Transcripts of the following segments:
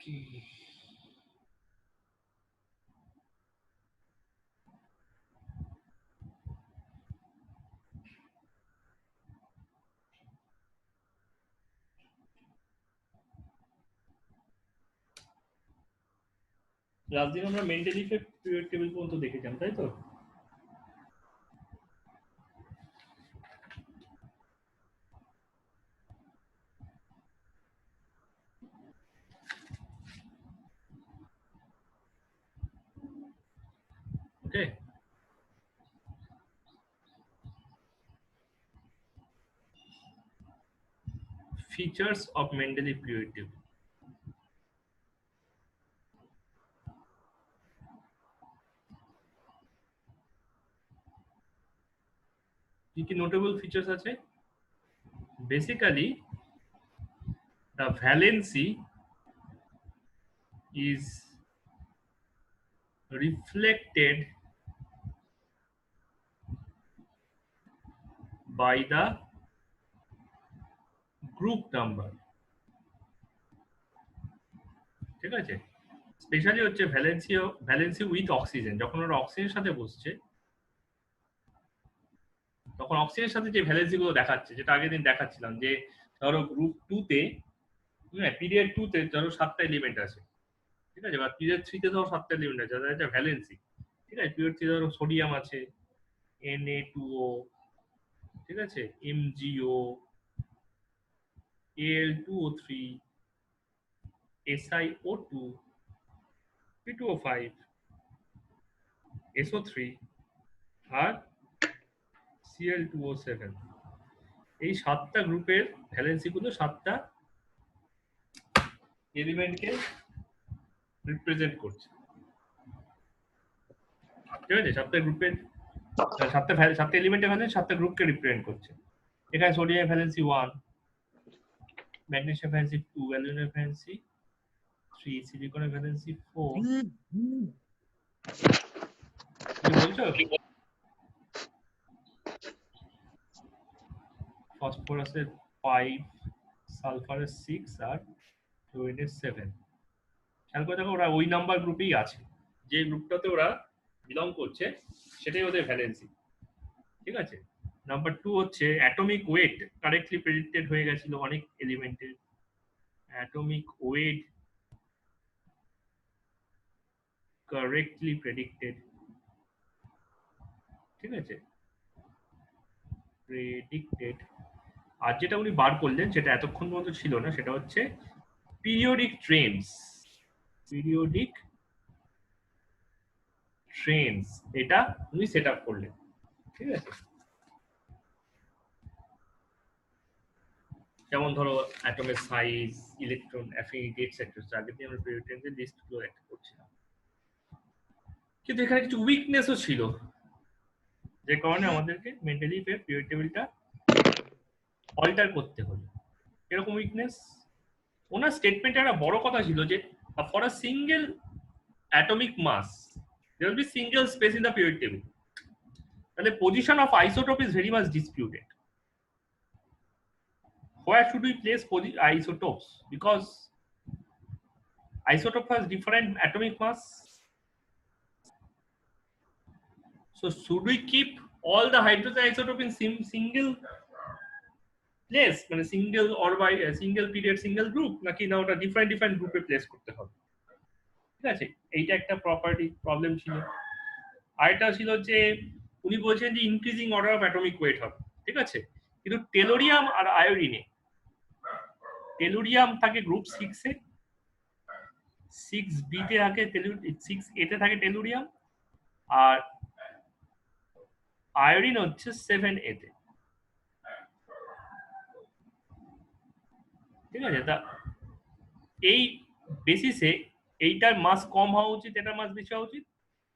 Okay. Last দিন আমরা মেন্টালিফের period table পর্যন্ত দেখেছিলাম, তাই তো? Okay, features of Mendeleev period table. কি কি নোটেবল ফিচার্স আছে? Basically the valency is reflected by the group number, ঠিক আছে? স্পেশালি হচ্ছে ভ্যালেন্সি উইথ অক্সিজেন। যখন ওরা অক্সিজেনের সাথে বসছে তখন অক্সিজেনের সাথে যে ভ্যালেন্সি গুলো দেখাচ্ছে, যেটা আগের দিন দেখাচ্ছিলাম, যে ধরো গ্রুপ 2 তে, পিরিয়ড 2 তে ধরো 7টা এলিমেন্ট আছে, ঠিক আছে? বা পিরিয়ড 3 তে ধরো 7টা এলিমেন্ট আছে, যাদের একটা ভ্যালেন্সি, ঠিক আছে? পিরিয়ড 3 ধরো সোডিয়াম আছে, Na2O, ঠিক আছে? MgO, Al2O3, SiO2, P2O5, SO3 আর Cl2O7। এই 7টা গ্রুপের ভ্যালেন্সি গুলো 7টা এলিমেন্টকে রিপ্রেজেন্ট করছে, ঠিক আছে? 7টা গ্রুপের 7টা এলিমেন্টের ভ্যালেন্স 7টা গ্রুপকে রিপ্রেজেন্ট করছে। এখানে sodium valency 1, magnesium valency 2, aluminium valency 3, সিলিকনের ভ্যালেন্সি 4। কি বলছো? ফসফরাসের 5, সালফারের 6 আর ফ্লুরিনের 7। খেয়াল করে দেখো, ওরা ওই নাম্বার গ্রুপেই আছে, যে গ্রুপটাতে ওরা বিলং করছে সেটাই ওদের ভ্যালেন্সি, ঠিক আছে? নাম্বার 2 হচ্ছে অ্যাটমিক ওয়েট কারেক্টলি প্রেডিক্টেড হয়ে গেছিল অনেক এলিমেন্টের। অ্যাটমিক ওয়েট কারেক্টলি প্রেডিক্টেড, ঠিক আছে? প্রেডিক্টেড। আর যেটা উনি বার করলেন, যেটা এতক্ষণ পর্যন্ত ছিল না, সেটা হচ্ছে পিরিয়ডিক ট্রেন্ডস। পিরিয়ডিক ট্রেন্ডস, এটা উনি সেট আপ করলেন, ঠিক আছে? যেমন ধরো অ্যাটমের সাইজ, ইলেকট্রন অ্যাফিনিটি এটসেট্রা। আগে দিয়ে আমরা পিরিয়ডিক ট্রেন্ডসের লিস্টগুলো একটা করছিলাম, কিন্তু এখানে কিছু উইকনেসও ছিল, যে কারণে আমাদেরকে মেন্টালি পিরিয়ড টেবিলটা অল্টার করতে হলো। এরকম উইকনেস, ওনার স্টেটমেন্টে একটা বড় কথা ছিল যে for a single atomic mass there will be single space in the periodic table. তাহলে position of isotope is very much disputed. Where should we place isotopes? Because isotope has different atomic mass. So should we keep all the hydrogen isotope in single place, মানে single orbit, single period, single group, নাকি না ওটা different গ্রুপে place করতে হবে, ঠিক আছে? এইটা একটা প্রপার্টি প্রবলেম ছিল। আরেকটা ছিল যে উনি বলছেন যে increasing order of atomic weight হবে, ঠিক আছে? কিন্তু টেলোরিয়াম আর আয়োডিনে, টেলুরিয়াম থাকে গ্রুপ 6 এ, 6 বি তে থাকে 6 এ তে থাকে টেলুরিয়াম, আর আয়োডিন হচ্ছে 7 এ তে, ঠিক আছে? তা এই বেসিসে এইটার মাস কম হওয়া উচিত, এটার মাস বেশি হওয়া উচিত,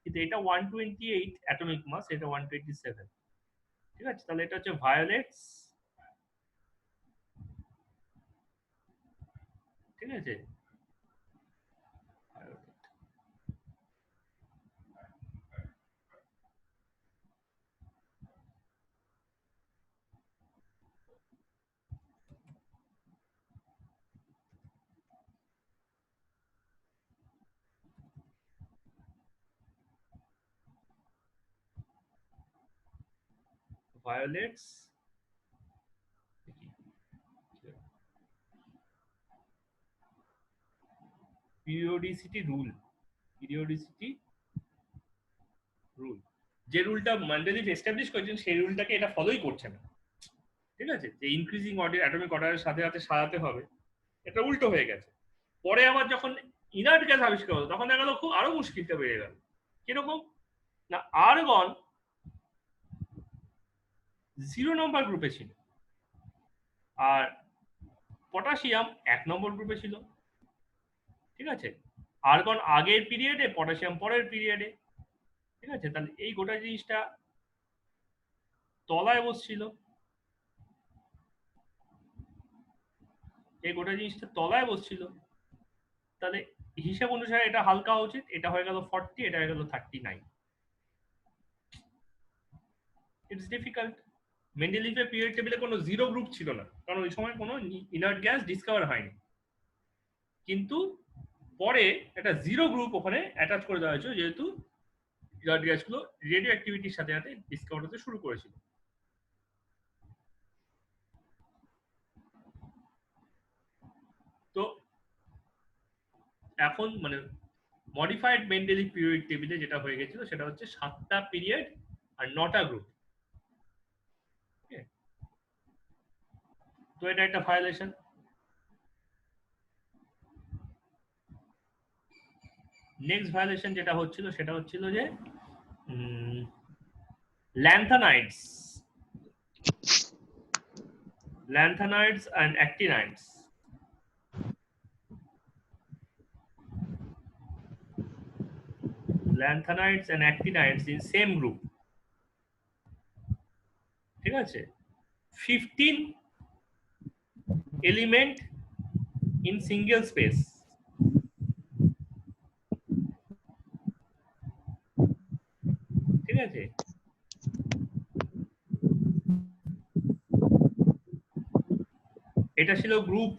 কিন্তু এটা 128 অ্যাটমিক মাস, এটা 127, ঠিক আছে? তাহলে এটা হচ্ছে ভায়োলেটস, ঠিক আছে? violates periodicity rule যে রুলটা মেন্ডেলিভ এস্টাবলিশ করেছেন সেই রুলটাকে এটা ফলোই করছে না। ঠিক আছে, যে ইনক্রিজিং অর্ডার অ্যাটমিক অর্ডারের সাথে সাথে সাজাতে হবে, এটা উল্টো হয়ে গেছে। পরে আবার যখন ইনার্ট গ্যাস আবিষ্কার হলো তখন দেখা গেল খুব আরো মুশকিলটা বেড়ে গেল। কিরকম না, আর্গন 0 নম্বর গ্রুপে ছিল আর পটাশিয়াম 1 নম্বর গ্রুপে ছিল। ঠিক আছে, আর্গন আগের পিরিয়ডে, পটাশিয়াম পরের পিরিয়ডে। ঠিক আছে, তাহলে এই গোটা জিনিসটা তলায় বসছিল, এই গোটা জিনিসটা তলায় বসছিল। তাহলে হিসাব অনুসারে এটা হালকা উচিত, এটা হয়ে গেল 40, এটা হয়ে গেল 39। It's difficult. মেন্ডেলিভের পিরিয়ড টেবিলে কোনো 0 গ্রুপ ছিল না, কারণ ওই সময় কোনো ইনার্ট গ্যাস ডিসকভার হয়নি। কিন্তু পরে একটা 0 গ্রুপ ওখানে অ্যাটাচ করে দেওয়া হয়েছিল, যেহেতু ইনার্ট গ্যাসগুলো রেডিও অ্যাক্টিভিটির সাথে সাথে ডিসকভার হতে শুরু করেছিল। তো এখন মানে মডিফাইড মেন্ডেলিভ পিরিয়ড টেবিলে যেটা হয়ে গেছিল সেটা হচ্ছে 7টা পিরিয়ড আর 9টা গ্রুপ। তো এটা একটা ভায়োলেশন। নেক্সট ভায়োলেশন যেটা হচ্ছিল সেটা হচ্ছিল যে lanthanides and actinides. Lanthanides and actinides in same group. ঠিক আছে, 15 element in single space. ঠিক আছে, এটা ছিল গ্রুপ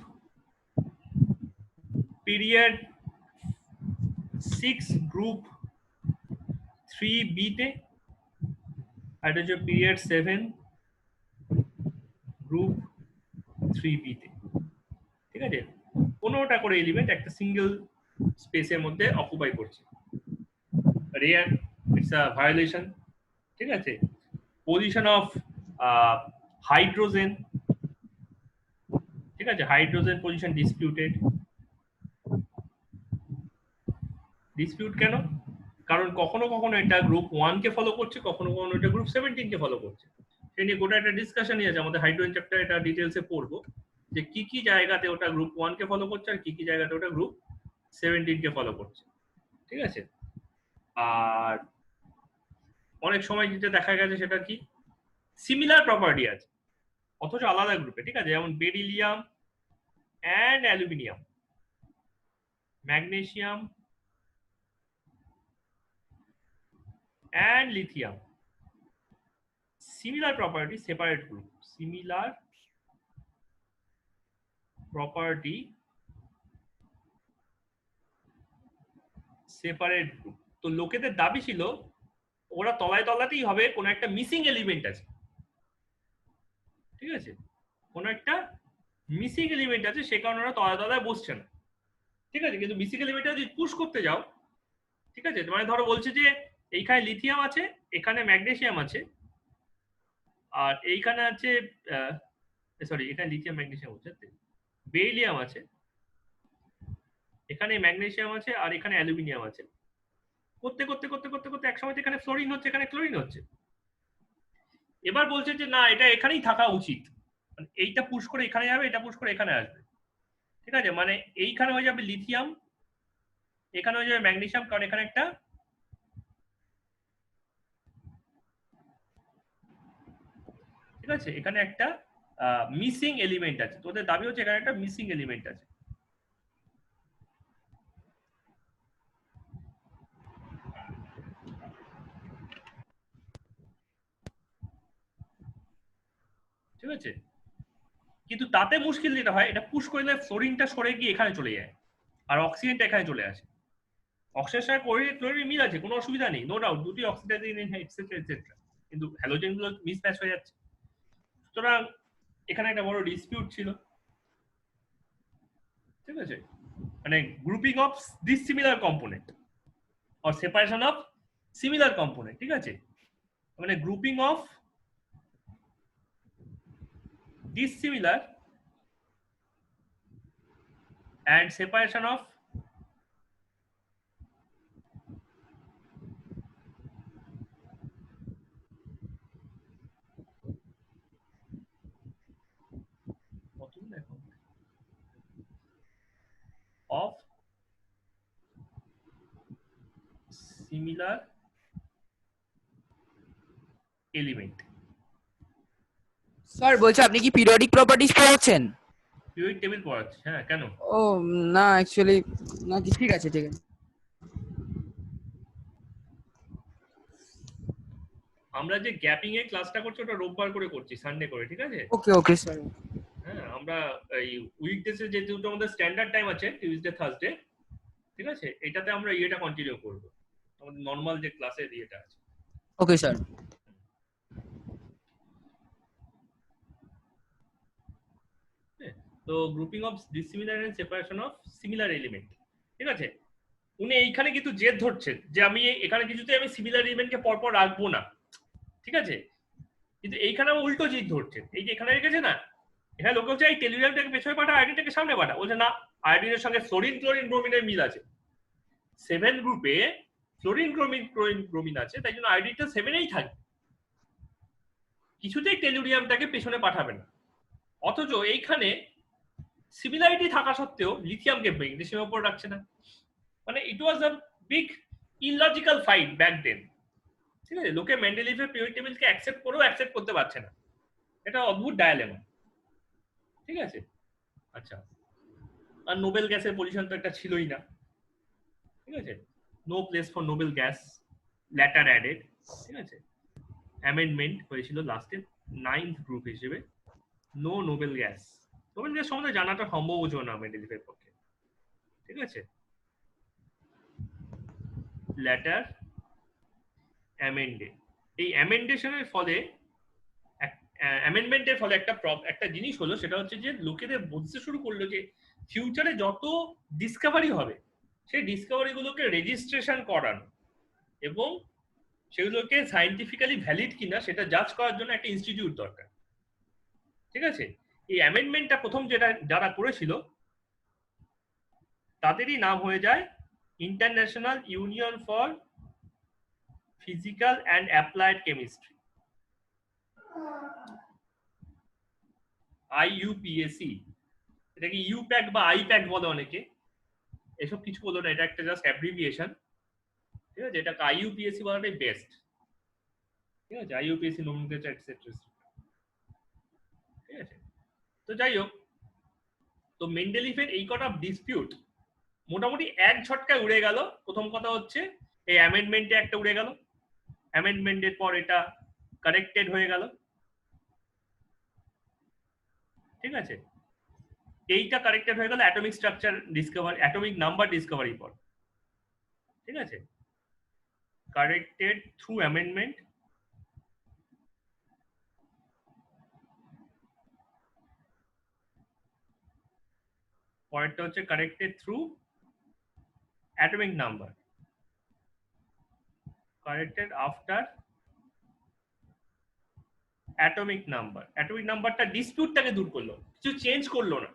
পিরিয়ড 6 গ্রুপ 3B তে, আর এটা হচ্ছে পিরিয়ড 7 গ্রুপ 3B তে। ঠিক আছে, 15টা করে এলিমেন্ট একটা সিঙ্গেল স্পেসের মধ্যে অকুপাই করছে। Rare, it's a violation. ঠিক আছে, পজিশন অফ হাইড্রোজেন। ঠিক আছে, হাইড্রোজেন পজিশন ডিসপিউটেড। ডিসপিউট কেন? কারণ কখনো কখনো এটা গ্রুপ 1 কে ফলো করছে, কখনো কখনো এটা গ্রুপ 17 কে ফলো করছে। সেই নিয়ে গোটা একটা ডিসকাশনই আছে, আমাদের হাইড্রোজেন চ্যাপ্টারে এটা ডিটেইলসে পড়বো যে কি কি জায়গাতে ওটা গ্রুপ 1 কে ফলো করছে আর কি কি জায়গাতে ওটা গ্রুপ 17 কে ফলো করছে। ঠিক আছে, আর অনেক সময় যেটা দেখা গেছে সেটা কি সিমিলার প্রপার্টি আছে অথচ আলাদা গ্রুপে। ঠিক আছে, যেমন beryllium and aluminium, magnesium and lithium, similar property, separate group. Similar property, separate group. তো লোকেদের দাবি ছিল ওরা তলায় তলাতেই হবে, কোনো একটা মিসিং এলিমেন্ট আছে। ঠিক আছে, কোনো একটা মিসিং এলিমেন্ট আছে, সে কারণে ওরা তলায় তলায় বসছে না। ঠিক আছে, কিন্তু মিসিং এলিমেন্টটা যদি পুশ করতে যাও, ঠিক আছে, মানে ধরো বলছে যে এইখানে লিথিয়াম আছে, এখানে ম্যাগনেসিয়াম আছে, আর এইখানে আছে সরি এখানে লিথিয়াম ম্যাগনেসিয়াম হচ্ছে, বেরিলিয়াম আছে, এখানে ম্যাগনেসিয়াম আছে, আর এখানে অ্যালুমিনিয়াম আছে। করতে করতে করতে করতে করতে একসময় এখানে ফ্লোরিন হচ্ছে, এখানে ক্লোরিন হচ্ছে। এবার বলছে যে না, এটা এখানেই থাকা উচিত, এইটা পুশ করে এখানে যাবে, এটা পুশ করে এখানে আসবে। ঠিক আছে, মানে এইখানে হয়ে যাবে লিথিয়াম, এখানে হয়ে যাবে ম্যাগনেসিয়াম, কারণ এখানে একটা ঠিক আছে এখানে একটা মিসিং এলিমেন্ট আছে। তোদের দাবি হচ্ছে এখানে একটা মিসিং এলিমেন্ট আছে। ঠিক আছে, কিন্তু তাতে মুশকিল যেটা হয়, এটা পুশ করলে ফ্লোরিনটা সরে গিয়ে এখানে চলে যায় আর অক্সিজেনটা এখানে চলে আসে। অক্সিজেনের সাথে ক্লোরিন মিল আছে, কোনো অসুবিধা নেই, নো ডাউট, দুটি অক্সিডাইজিং এক্সেট্রা এক্সেট্রা, কিন্তু হ্যালোজেন গুলো মিসম্যাচ হয়ে যাচ্ছে। সুতরাং এখানে একটা বড় ডিসপিউট ছিল, ঠিক আছে, মানে grouping of dissimilar component or separation of similar component, ঠিক আছে, মানে grouping of dissimilar and separation of of similar element. Sir বলছি আপনি কি পিরিয়ডিক প্রপার্টিজ পড়াচ্ছেন? পিরিয়ডিক টেবিল পড়াচ্ছি, হ্যাঁ কেন? ও না অ্যাকচুয়ালি না, ঠিক আছে ঠিক আছে। আমরা যে গ্যাপিং এর ক্লাসটা করছি ওটা রোববার করে করছি, সানডে করে, ঠিক আছে? ওকে ওকে স্যার। হ্যাঁ, আমরা এই উইকডেসে যে দুটো আমাদের স্ট্যান্ডার্ড টাইম আছে, টিউসডে থার্সডে, ঠিক আছে, এটাতে আমরা ইয়েটা কন্টিনিউ করব, আমাদের নরমাল যে ক্লাসের ইয়েটা আছে। Okay sir. তো grouping of dissimilar and separation of similar element, ঠিক আছে। উনি এইখানে কিন্তু জেদ ধরছেন যে আমি এখানে কিছুতে আমি সিমিলার এলিমেন্টকে পরপর রাখবো না, ঠিক আছে, কিন্তু এইখানে আমার উল্টো জিদ ধরছেন। এই যে এখানে রেখেছে না, এখানে লোক বলছে এই টেলিগ্রামটাকে পেছনে পাঠা, আয়োডিনটাকে সামনে পাঠা, বলছে না আয়োডিনের সঙ্গে ফ্লোরিন ক্লোরিন ব্রোমিনের মিল আছে, 7 গ্রুপে ফ্লোরিন ক্লোরিন ক্লোরিন ব্রোমিন আছে, তাই জন্য আয়োডিনটা 7এই থাকবে, কিছুতেই টেলুরিয়ামটাকে পেছনে পাঠাবে না। অথচ এইখানে সিমিলারিটি থাকা সত্ত্বেও লিথিয়ামকে ম্যাগনেসিয়ামের উপর রাখছে না, মানে it was a big illogical fight back then, ঠিক আছে। লোকে মেন্ডেলিভের পিরিয়ডিক টেবিলকে অ্যাকসেপ্ট করেও অ্যাকসেপ্ট করতে পারছে না, এটা অদ্ভুত ডায়ালেমা, ঠিক আছে। আচ্ছা, আর নোবেল গ্যাসের পজিশন তো একটা ছিলই না, ঠিক আছে, no place for noble gas, later added, ঠিক আছে, অ্যামেন্ডমেন্ট হয়েছিল লাস্টে 9th গ্রুপ হিসেবে, no noble gas. Noble gas সম্বন্ধে জানাটা সম্ভব ছিল না মেন্ডেলিভের পক্ষে, ঠিক আছে। ল্যাটার অ্যামেন্ডেড, এই অ্যামেন্ডেশনের ফলে অ্যামেন্ডমেন্টের ফলে একটা জিনিস হলো, সেটা হচ্ছে যে লোকেদের বুঝতে শুরু করলো যে ফিউচারে যত ডিসকভারি হবে সেই ডিসকভারি গুলোকে রেজিস্ট্রেশন করানো এবং সেগুলোকে সায়েন্টিফিক্যালি ভ্যালিড কিনা সেটা জাজ করার জন্য একটা ইনস্টিটিউট দরকার, ঠিক আছে। এই অ্যামেন্ডমেন্টটা প্রথম যারা করেছিল তাদেরই নাম হয়ে যায় international union for physical and applied chemistry, IUPAC। এটাকে ইউপ্যাক বা আইপ্যাক বলে অনেকে, এসব কিছু বলো না, এটা একটা জাস্ট অ্যাব্রিভিয়েশন, ঠিক আছে। এটাকে IUPAC বলাটাই বেস্ট, ঠিক আছে, IUPAC নোমেনক্লেচার এটসেট্রা, ঠিক আছে। তো যাই হোক, তো মেন্ডেলিফের এই কটা ডিসপিউট মোটামুটি এক ঝটকায় উড়ে গেল। প্রথম কথা হচ্ছে এই অ্যামেন্ডমেন্টে একটা উড়ে গেল, অ্যামেন্ডমেন্টের পর এটা কারেক্টেড হয়ে গেল, ঠিক আছে। এইটা কারেক্টেড হয়ে গেল atomic structure discovery, atomic number ডিসকভারির পর, ঠিক আছে, কারেক্টেড থ্রু অ্যামেন্ডমেন্ট। পরেরটা হচ্ছে corrected through atomic number, corrected after atomic number. Atomic নাম্বারটা ডিসপিউটটাকে দূর করলো, কিছু চেঞ্জ করলো না,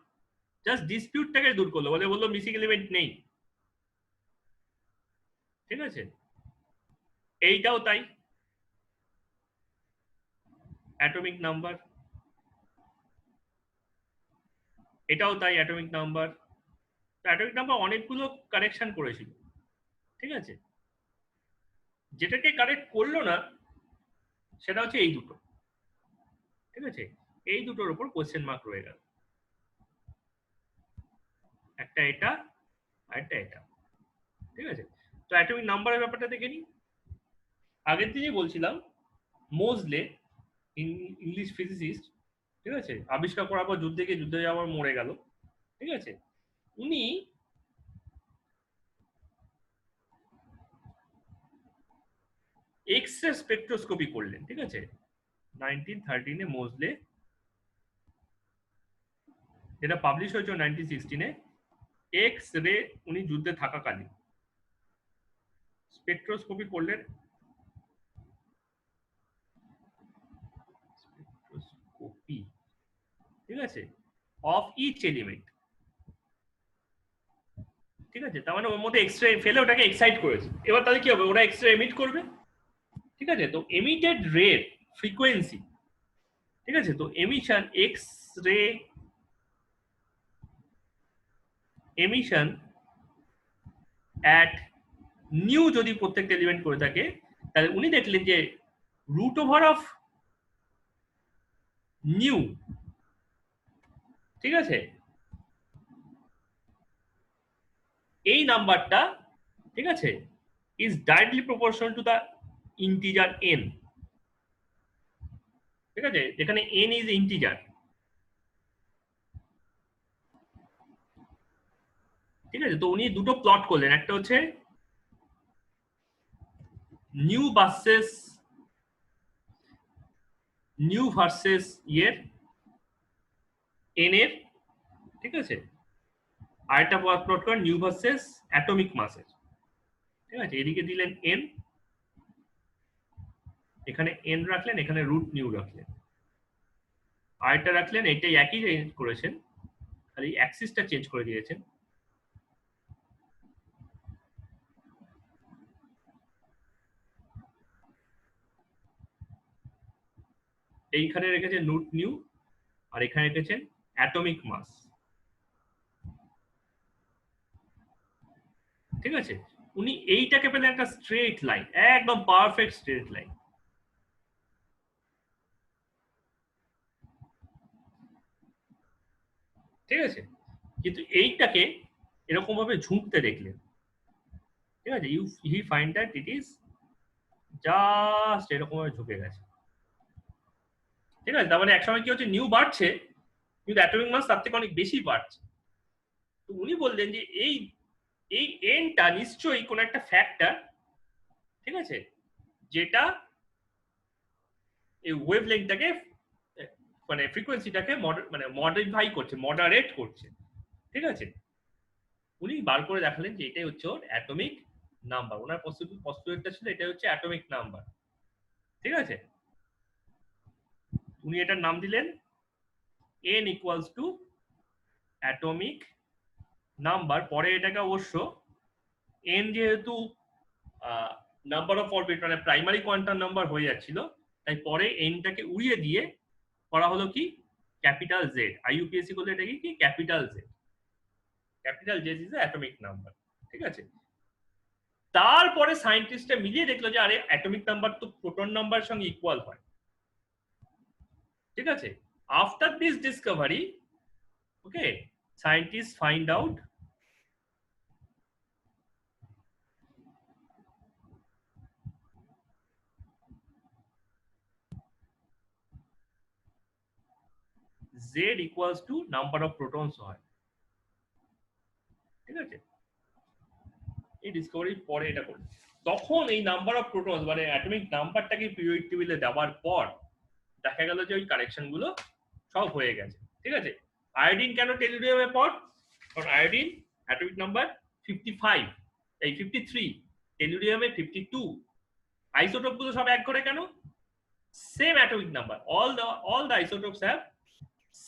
জাস্ট ডিসপিউটটাকে দূর করলো, বললো মিসিং এলিমেন্ট নেই, ঠিক আছে। এইটাও তাই, অ্যাটমিক নাম্বার, এটাও তাই অ্যাটমিক নাম্বার। অ্যাটমিক নাম্বার অনেকগুলো কারেকশন করেছিল, ঠিক আছে। যেটাকে কারেক্ট করলো না সেটা হচ্ছে এই দুটো, ঠিক আছে। এই দুটোর উপর কোশ্চেন মার্ক রয়ে গেল, একটা এটা আর একটা এটা, ঠিক আছে। তো অ্যাটমিক নাম্বারের ব্যাপারটা দেখে নিই। আগের দিনই বলছিলাম মোজলে ইংলিশ ফিজিসিস্ট, ঠিক আছে, আবিষ্কার করার পর যুদ্ধে যাওয়ার মরে গেল, ঠিক আছে। উনি এক্স রে স্পেকট্রোস্কোপি করলেন, ঠিক আছে, 1913 মোজলে যেটা পাবলিশ হয়েছে 1916-এ, এক্স রে উনি যুদ্ধে থাকাকালীন স্পেকট্রোস্কোপি করলেন, স্পেকট্রোস্কোপি, ঠিক আছে, অফ ইচ এলিমেন্ট, ঠিক আছে, তার মানে ওর মধ্যে এক্সরে ফেলে ওটাকে এক্সাইট করেছে। এবার তাহলে কি হবে, ওরা এক্সরে এমিট করবে, ঠিক আছে, তো এমিটেড রেট ফ্রিকোয়েন্সি, ঠিক আছে, তো emission X ray emission at new যদি প্রত্যেকটা এলিমেন্ট করে থাকে, তাহলে উনি দেখলেন যে রুট ওভার অফ নিউ, ঠিক আছে, এই নাম্বারটা, ঠিক আছে, is directly proportional to the integer n, ঠিক আছে, এখানে n ইজ ইন্টিজার, ঠিক আছে, তো উনি দুটো প্লট করলেন, একটা হচ্ছে নিউ ভার্সেস ইয়ের n এর, ঠিক আছে, আরেকটা প্লট করেন নিউ ভার্সেস অ্যাটমিক মাসের, ঠিক আছে, এদিকে দিলেন n, এখানে n রাখলেন, এখানে রুট নিউ রাখলেন, আরেকটা রাখলেন, এটাই একই চেঞ্জ করেছেন, খালি অ্যাক্সিসটা চেঞ্জ করে দিয়েছেন, এইখানে রেখেছেন রুট নিউ, আর এখানে রেখেছেন অ্যাটমিক মাস, ঠিক আছে, উনি এইটাকে পেলেন একটা স্ট্রেট লাইন, একদম পারফেক্ট স্ট্রেট লাইন, ঠিক আছে, কিন্তু এইটাকে এরকম ভাবে ঝুঁকতে দেখলেন, ঠিক আছে, he find that it is just এরকম ভাবে ঝুঁকে গেছে, ঠিক আছে, তার মানে একসময় কি হচ্ছে, নিউ বাড়ছে কিন্তু অ্যাটমিক মাস তার থেকে অনেক বেশি বাড়ছে, তো উনি বললেন যে এই এই এনটা নিশ্চয়ই কোন একটা ফ্যাক্টর, ঠিক আছে, যেটা এই ওয়েভলেন্থটাকে মানে ফ্রিকোয়েন্সিটাকে মানে মডিফাই করছে, মডারেট করছে, ঠিক আছে, উনি বার করে দেখালেন যে এটাই হচ্ছে ওর অ্যাটমিক নাম্বার, ওনার পস্তুলেটটা ছিল এটাই হচ্ছে অ্যাটমিক নাম্বার, ঠিক আছে, উনি এটার নাম দিলেন n equals to atomic number, পরে এটাকে অবশ্য n যেহেতু নাম্বার অফ অরবিট মানে প্রাইমারি কোয়ান্টাম নাম্বার হয়ে যাচ্ছিল, তাই পরে nটাকে উড়িয়ে দিয়ে করা হলো কি ক্যাপিটাল জেড, আইইউপিএসসি করলে এটা কি capital Z, capital Z is atomic number, ঠিক আছে, তারপরে সায়েন্টিস্টরা মিলিয়ে দেখলো যে আরে অ্যাটমিক নাম্বার তো প্রোটন নাম্বারের সঙ্গে ইকুয়াল হয়, ঠিক আছে, after this Discovery, okay, scientist find out z equals to number of protons হয়, ঠিক আছে, এই ডিসকভারির পরে এটা করলো, তখন এই নাম্বার অফ প্রোটনস মানে অ্যাটমিক নাম্বারটাকে পিরিয়ডিক টেবিলে দেওয়ার পর দেখা গেল যে ওই কারেকশন গুলো সব হয়ে গেছে, ঠিক আছে, আয়োডিন কেন টেলুরিয়ামে পর, কারণ আয়োডিন অ্যাটমিক নাম্বার 55, এই 53, টেলুরিয়ামে 52, আইসোটোপ গুলো সব এক করে কেন, same atomic number, all the isotopes have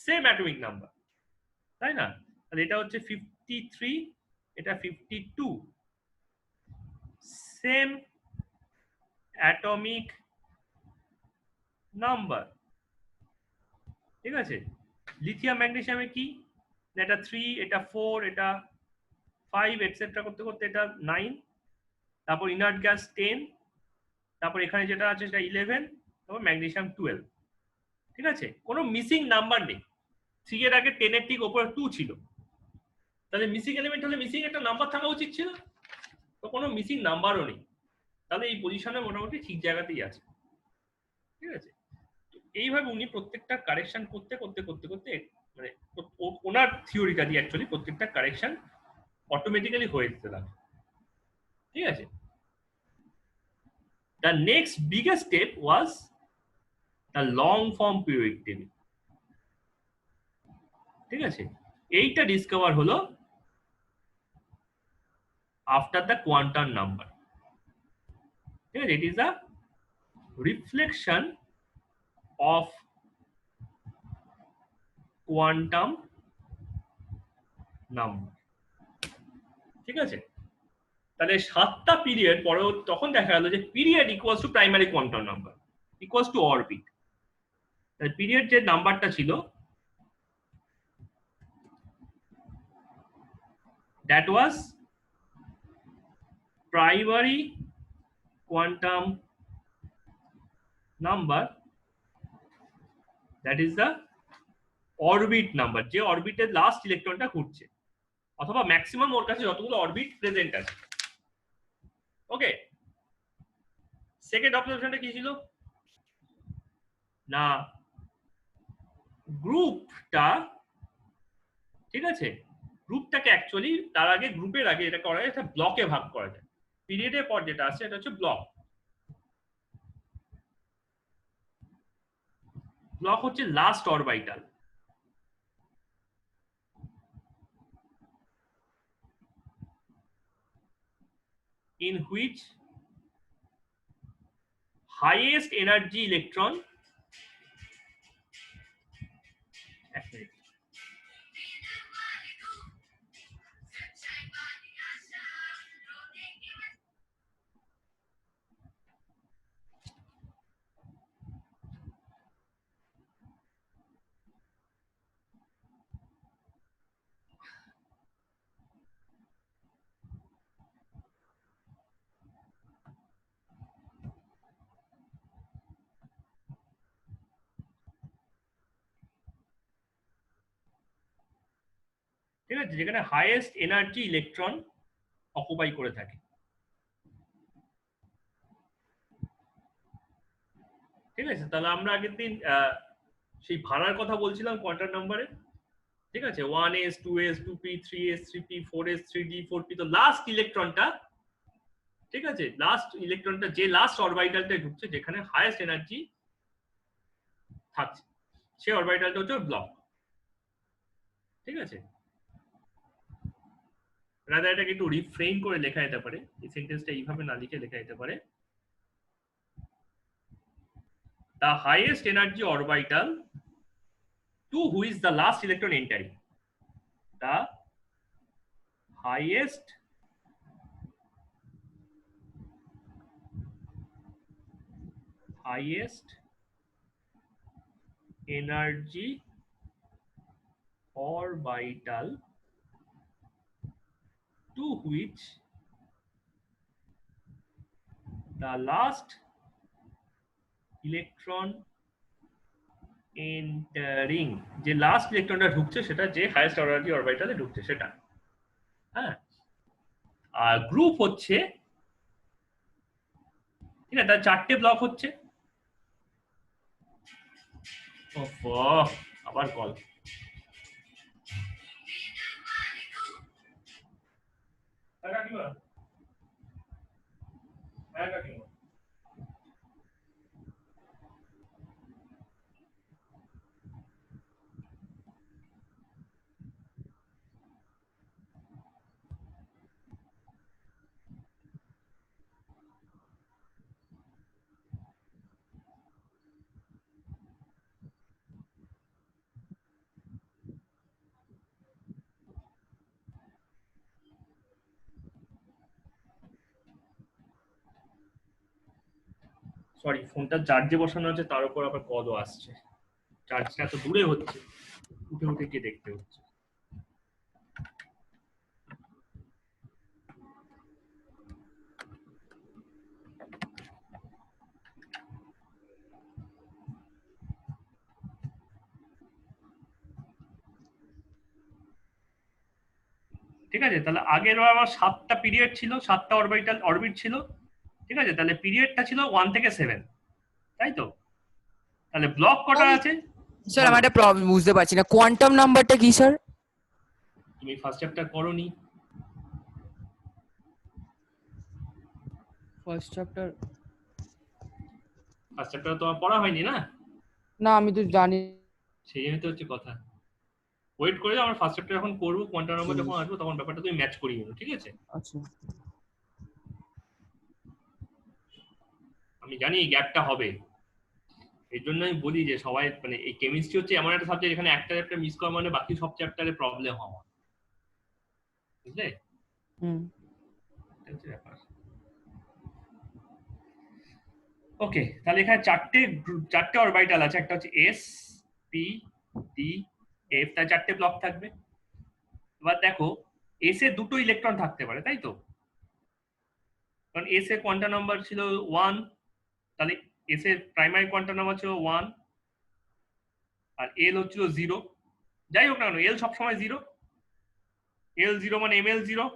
same atomic number, তাই না, তাহলে এটা হচ্ছে 53, এটা 52, সেম অ্যাটমিক নাম্বার, ঠিক আছে, লিথিয়াম ম্যাগনেসিয়ামে কি, এটা 3, এটা 4, এটা 5 এটসেট্রা করতে করতে এটা 9, তারপর ইনার্ট গ্যাস 10, তারপর এখানে যেটা আছে সেটা 11, তারপর ম্যাগনেসিয়াম 12, ঠিক আছে, কোনো মিসিং নাম্বার নেই, 3 এর আগে 10 এর ঠিক উপরে 2 ছিল, তাহলে মিসিং এলিমেন্ট হলে মিসিং একটা নাম্বার থাকা উচিত ছিল, তো কোনো মিসিং নাম্বারও নেই, তাহলে এই পজিশনে মোটামুটি ঠিক জায়গাতেই আছে, ঠিক আছে, এইভাবে উনি প্রত্যেকটা কারেকশন করতে করতে করতে করতে মানে ওনার থিওরিটা দিয়ে অ্যাকচুয়ালি প্রত্যেকটা কারেকশন অটোমেটিক্যালি হয়ে যেতে লাগলো, ঠিক আছে, the next biggest step was the long form periodic table, ঠিক আছে, এইটা ডিসকভার হলো আফটার দ্য কোয়ান্টাম নাম্বার। ঠিক আছে, it is a reflection of quantum number. ঠিক আছে, তাহলে 7টা পিরিয়ড পরে তখন দেখা গেল যে period equals to primary quantum number equals to orbit. তাহলে পিরিয়ড যে নাম্বারটা ছিল that was primary quantum number, that is the orbit number, যে অরবিটের লাস্ট ইলেকট্রনটা ঘুরছে, অথবা ম্যাক্সিমাম ওর কাছে যতগুলো অরবিট প্রেজেন্ট আছে। ওকে, সেকেন্ড অবজারভেশনটা কি ছিল না গ্রুপটা, ঠিক আছে, গ্রুপটাকে অ্যাকচুয়ালি তার আগে গ্রুপের আগে এটা করা যায়, একটা ব্লকে ভাগ করা যায়। পিরিয়ডের পর যেটা আছে এটা হচ্ছে ব্লক। ব্লক হচ্ছে last orbital. in which highest energy electron, এক মিনিট, ঠিক আছে, যেখানে হাইয়েস্ট এনার্জি ইলেকট্রন অকুপাই করে থাকে। ঠিক আছে, তাহলে আমরা আগের দিন সেই ভাড়ার কথা বলছিলাম কোয়ান্টাম নাম্বারে। ঠিক আছে, 1s 2s 2p 3s 3p 4s 3d 4p, তো লাস্ট ইলেকট্রনটা, ঠিক আছে, লাস্ট ইলেকট্রনটা যে লাস্ট অরবিটালটা ঢুকছে যেখানে হাইয়েস্ট এনার্জি থাকছে, সেই অরবিটালটা হচ্ছে ব্লক। ঠিক আছে, রাদার এটাকে একটু রিফ্রেম করে লেখা যেতে পারে, এই সেন্টেন্সটা এইভাবে না লিখে লেখা যেতে পারে, the highest energy orbital to who is the last electron entering, the highest energy orbital to which the last electron entering, যে লাস্ট ইলেকট্রনটা ঢুকছে সেটা যে হাইয়েস্ট এনার্জি অরবিটালে ঢুকছে সেটা। হ্যাঁ, আর গ্রুপ হচ্ছে, ঠিক আছে, তার 4টে ব্লক হচ্ছে। আবার কল, সরি, ফোনটা চার্জে বসানো আছে, তার উপর আবার কলও আসছে, চার্জটা এত দূরে হচ্ছে, উঠে উঠে গিয়ে দেখতে হচ্ছে। ঠিক আছে, তাহলে আগের আবার 7টা পিরিয়ড ছিল, 7টা অরবিট ছিল। ঠিক আছে, তাহলে পিরিয়ডটা ছিল 1 থেকে 7, তাই তো? তাহলে ব্লক কটা আছে? স্যার আমার একটা প্রবলেম বুঝতে পারছি না, কোয়ান্টাম নাম্বারটা কি স্যার? তুমি ফার্স্ট চ্যাপ্টার করোনি? ফার্স্ট চ্যাপ্টার তোমার পড়া হয়নি না? না, আমি তো জানি। সেই জন্য তো হচ্ছে কথা। ওয়েট করে আমরা ফার্স্ট চ্যাপ্টার যখন করব, কোয়ান্টাম নাম্বার হুম। যখন আসবে তখন ব্যাপারটা তুমি ম্যাচ করিয়ে নেবে, ঠিক আছে? আচ্ছা আমি জানি এই গ্যাপটা হবে, এই জন্য আমি বলি যে সবাই মানে এই কেমিস্ট্রি হচ্ছে এমন একটা সাবজেক্ট এখানে একটা চ্যাপ্টার মিস করা মানে বাকি সব চ্যাপ্টারে প্রবলেম হওয়া, বুঝলে? হুম এটা হচ্ছে ব্যাপার। ওকে, তাহলে এখানে চারটে অরবিটাল আছে, একটা হচ্ছে এস, পি, ডি, এফ, তার চারটে ব্লক থাকবে। এবার দেখো এস এ দুটো ইলেকট্রন থাকতে পারে, তাই তো? কারণ এস এর কোয়ান্টাম নাম্বার ছিল 1, তাহলে এস এর প্রাইমারি কোয়ান্টাম নাম্বার ছিল 1 আর এল হচ্ছিল 0। যাই হোক না কেন এল সবসময় 0, এল 0 মানে এমএল 0,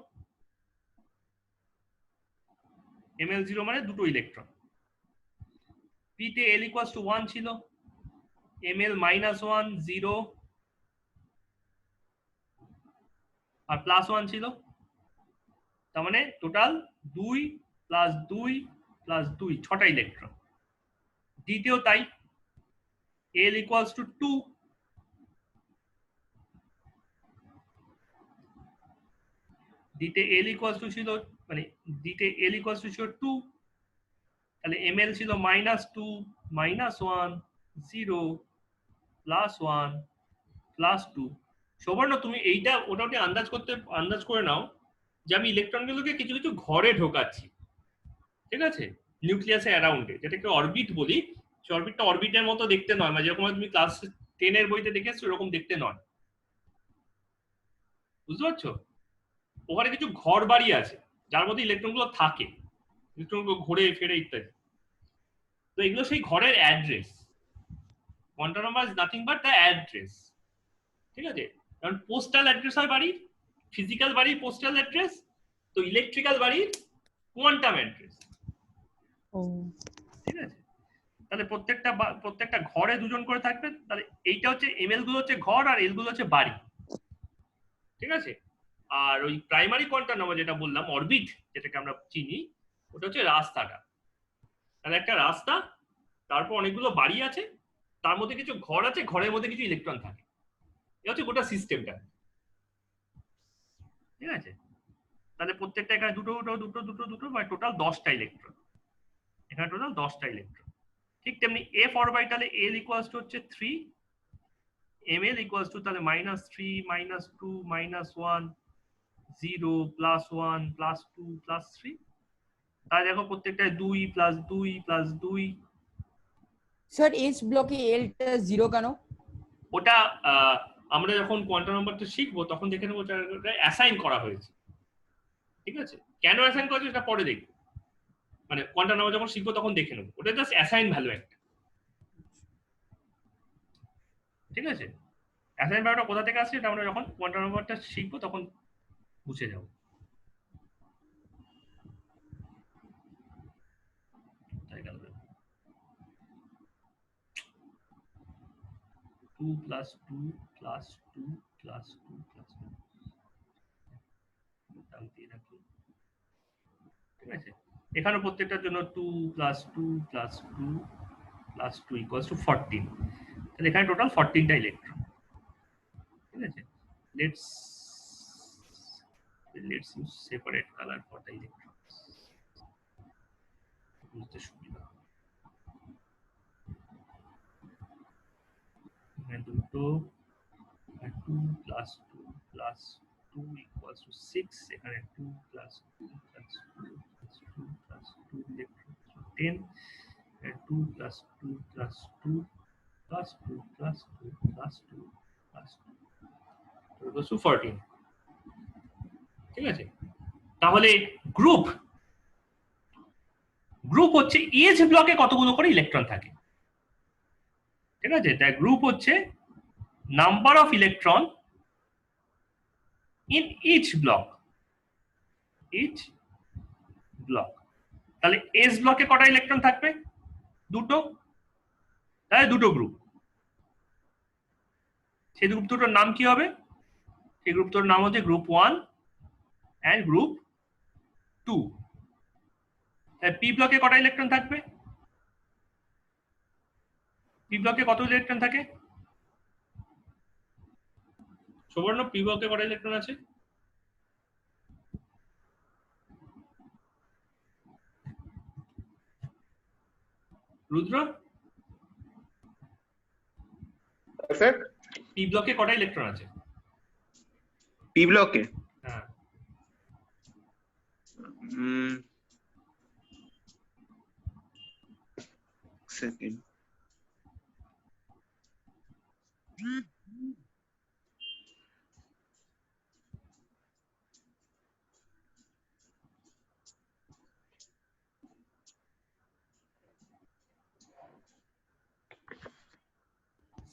এমএল 0 মানে দুটো ইলেকট্রন। পি তে এল ইকুয়ালস টু 1 ছিল, এমএল -1 0 আর +1 ছিল, তার মানে টোটাল 2 + 2 + 2 6টা ইলেকট্রন। দ্বিতীয় তাই, এল ইকুয়ালস টু 2, দিতে এল ইকুয়ালস টু ছিল মানে দিতে এল ইকুয়ালস টু ছিল 2, তাহলে এমএল ছিল -2 -1 0 +1 +2। সবর্ণ তুমি এইটা ওটাকে আন্দাজ করে নাও যে আমি ইলেকট্রনগুলোকে কিছু কিছু ঘরে ঢোকাচ্ছি, ঠিক আছে, নিউক্লিয়াসের অ্যারাউন্ডে, যেটাকে অরবিট বলি। সেই অরবিটটা অরবিটের মতো দেখতে নয়, মানে যেরকম তুমি ক্লাস 10 এর বইতে দেখেছো এরকম দেখতে নয়, বুঝতে পারছো? ওখানে কিছু ঘর বাড়ি আছে যার মধ্যে ইলেকট্রনগুলো থাকে, ইলেকট্রনগুলো ঘুরে ফেরে ইত্যাদি। তো এগুলো সেই ঘরের address. Quantum number is nothing but the address, ঠিক আছে? কারণ পোস্টাল অ্যাড্রেস হয় বাড়ির, ফিজিক্যাল বাড়ির পোস্টাল অ্যাড্রেস, তো ইলেকট্রিক্যাল বাড়ির কোয়ান্টাম অ্যাড্রেস, ও ঠিক আছে? তাহলে প্রত্যেকটা ঘরে দুজন করে থাকবে। তাহলে এইটা হচ্ছে এমএল গুলো হচ্ছে ঘর আর এল গুলো হচ্ছে বাড়ি, ঠিক আছে? আর ওই প্রাইমারি কোয়ান্টাম নাম্বার যেটা বললাম অরবিট, যেটাকে আমরা চিনি, ওটা হচ্ছে রাস্তাটা। তাহলে একটা রাস্তা, তারপর অনেকগুলো বাড়ি আছে, তার মধ্যে কিছু ঘর আছে, ঘরের মধ্যে কিছু ইলেকট্রন থাকে, এটা হচ্ছে গোটা সিস্টেমটা, ঠিক আছে? তাহলে প্রত্যেকটা এখানে দুটো দুটো দুটো দুটো দুটো মানে টোটাল 10টা ইলেকট্রন, এখানে টোটাল 10টা ইলেকট্রন। ঠিক তেমনি এফ অরবিটালে এল ইকুয়ালস টু হচ্ছে 3, এমএল ইকুয়ালস টু তাহলে -3 -2 -1 0 +1 +2 +3। তাহলে দেখো প্রত্যেকটায় 2 + 2 + 2। স্যার এস ব্লকে এলটা 0 কেন? ওটা আমরা যখন কোয়ান্টাম নাম্বারটা শিখবো তখন দেখে নেবো ওটা অ্যাসাইন করা হয়েছে, ঠিক আছে? কেন অ্যাসাইন করা হয়েছে সেটা পরে দেখবো, মানে কোয়ান্টাম নাম্বার যখন শিখবো তখন দেখে নেবো, ওটা জাস্ট অ্যাসাইন ভ্যালু একটা, ঠিক আছে? অ্যাসাইন ভ্যালুটা কোথা থেকে আসছে এটা আমরা যখন কোয়ান্টাম নাম্বারটা শিখবো তখন বুঝে যাবো। তাই গেল 2 + 2 + 2 + 2 + 2 দাগ দিয়ে রাখি, ঠিক আছে? এখানে প্রত্যেকটার জন্য 2 + 2 + 2 + 2 = 14। তাহলে এখানে টোটাল 14টা ইলেকট্রন, ঠিক আছে? Let's let's use separate colour for the electrons, বুঝতে সুবিধা হবে। এখানে দুটো 2 + 2 + 2 = 6, এখানে 2 + 2 + 2 + 2 + 2 ইলেকট্রন 10, 2 + 2 + 2 + 2 + 2 + 2 + 2 14, ঠিক আছে? তাহলে গ্রুপ গ্রুপ হচ্ছে এইচ ব্লকে কতগুলো করে ইলেকট্রন থাকে, ঠিক আছে? তাই গ্রুপ হচ্ছে number of electron in each block, each block. তাহলে এস ব্লকে কটা ইলেকট্রন থাকবে? দুটো, তাহলে দুটো গ্রুপ। সেই গ্রুপ দুটোর নাম কি হবে? সেই গ্রুপ দুটোর নাম হচ্ছে গ্রুপ 1 এন্ড গ্রুপ 2। তাহলে পি ব্লকে কটা ইলেকট্রন থাকবে? পি ব্লকে কত ইলেকট্রন থাকে? সুবর্ণ পি ব্লকে কটা ইলেকট্রন আছে? রুদ্র স্যার পি ব্লকে কটা ইলেকট্রন আছে? পি ব্লকে হ্যাঁ সেকেন্ড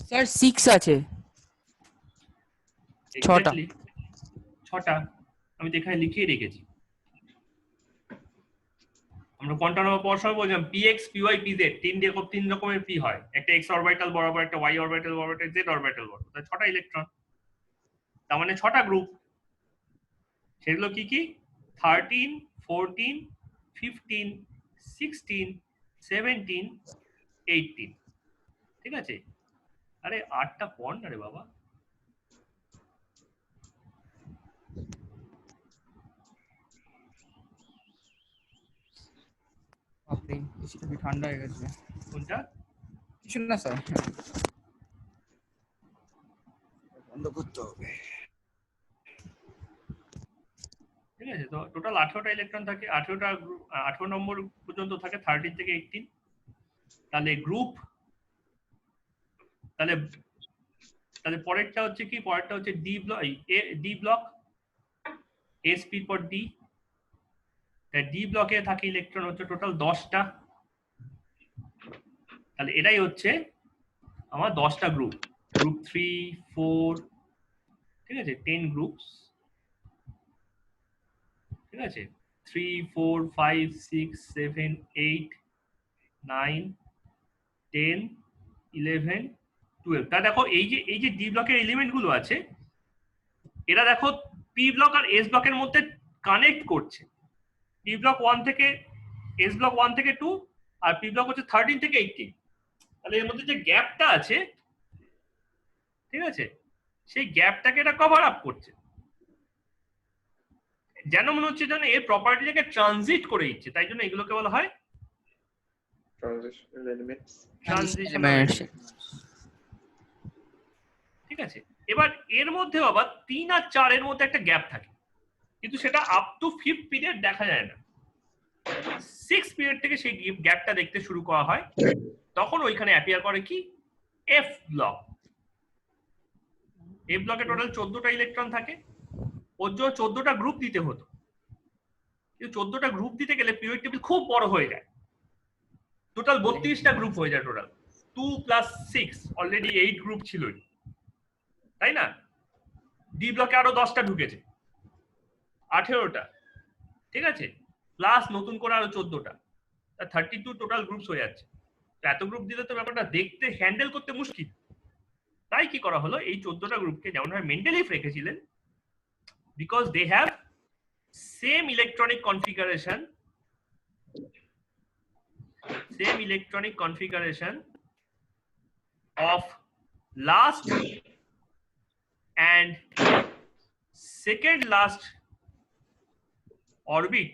স্যার 6 আছে। ছটা। এক্স্যাক্টলি 6টা। আমি তো এখানে লিখিয়ে রেখেছি। আমরা কোয়ান্টাম নাম্বার পড়ার সময় বলছিলাম px py pz তিন রকমের পি হয়, একটা এক্স অরবিটাল বরাবর, একটা ওয়াই অরবিটাল বরাবর, একটা জেড অরবিটাল বরাবর। তাহলে 6টা ইলেকট্রন, তার মানে 6টা গ্রুপ। সেগুলো কি কি? 13 14 15 16 17 18। ঠিক আছে? আরে 8টা পড় না রে বাবা। বাপরে এসিটা কি ঠান্ডা হয়ে গেছে। কোনটা? কিছু না স্যার, বন্ধ করতে হবে। ঠিক আছে, তো টোটাল 18টা ইলেকট্রন থাকে, 18 নম্বর পর্যন্ত থাকে 13 থেকে 18। তাহলে গ্রুপ, তাহলে তাহলে পরেরটা হচ্ছে কি? পরেরটা হচ্ছে ডি ব্লক, sp পর ডি। তাই ডি ব্লকে থাকে ইলেকট্রন হচ্ছে টোটাল 10টা। তাহলে এটাই হচ্ছে আমার 10টা গ্রুপ, গ্রুপ 3 4, ঠিক আছে, 10 গ্রুপস। ঠিক আছে, 3 4 5 6 7 8 9 10 11 12। তা দেখো এই যে ডি ব্লকের এলিমেন্ট গুলো আছে, এরা দেখো পি ব্লক আর এস ব্লকের মধ্যে কানেক্ট করছে। পি ব্লক 1 থেকে এস ব্লক 1 থেকে 2, আর পি ব্লক হচ্ছে 13 থেকে 18। তাহলে এর মধ্যে যে গ্যাপটা আছে, ঠিক আছে, সেই গ্যাপটাকে এটা কভার আপ করছে। যেন মনে হচ্ছে যেন এর প্রপার্টিটাকে ট্রানজিট করে দিচ্ছে, তাই জন্য এগুলোকে বলা হয় ট্রানজিশনাল এলিমেন্টস। ট্রানজিশনাল। ঠিক আছে, এবার এর মধ্যে আবার 3 আর 4 এর মধ্যে একটা গ্যাপ থাকে, কিন্তু সেটা আপ টু 5th পিরিয়ড দেখা যায় না। 6th পিরিয়ড থেকে সেই গ্যাপটা দেখতে শুরু করা হয়, তখন ওইখানে অ্যাপিয়ার করে কি? F block. এফ ব্লকে টোটাল 14টা ইলেকট্রন থাকে, ওর জন্য 14টা গ্রুপ দিতে হতো, কিন্তু 14টা গ্রুপ দিতে গেলে পিরিয়ড টেবিল খুব বড় হয়ে যায়, টোটাল 32টা গ্রুপ হয়ে যায়। টোটাল 2 + 6 অলরেডি 8 গ্রুপ ছিলই, তাই না? ডি ব্লকে আরো 10টা ঢুকেছে, 18টা। ঠিক আছে, প্লাস নতুন করে আরো 14টা, 32 টোটাল গ্রুপস হয়ে যাচ্ছে। তো এত গ্রুপ দিলে তো ব্যাপারটা দেখতে হ্যান্ডেল করতে মুশকিল। তাই কি করা হলো, এই 14টা গ্রুপকে যেমন ভাবে মেন্ডেলিভ রেখেছিলেন, because they have same electronic configuration of last and second last orbit।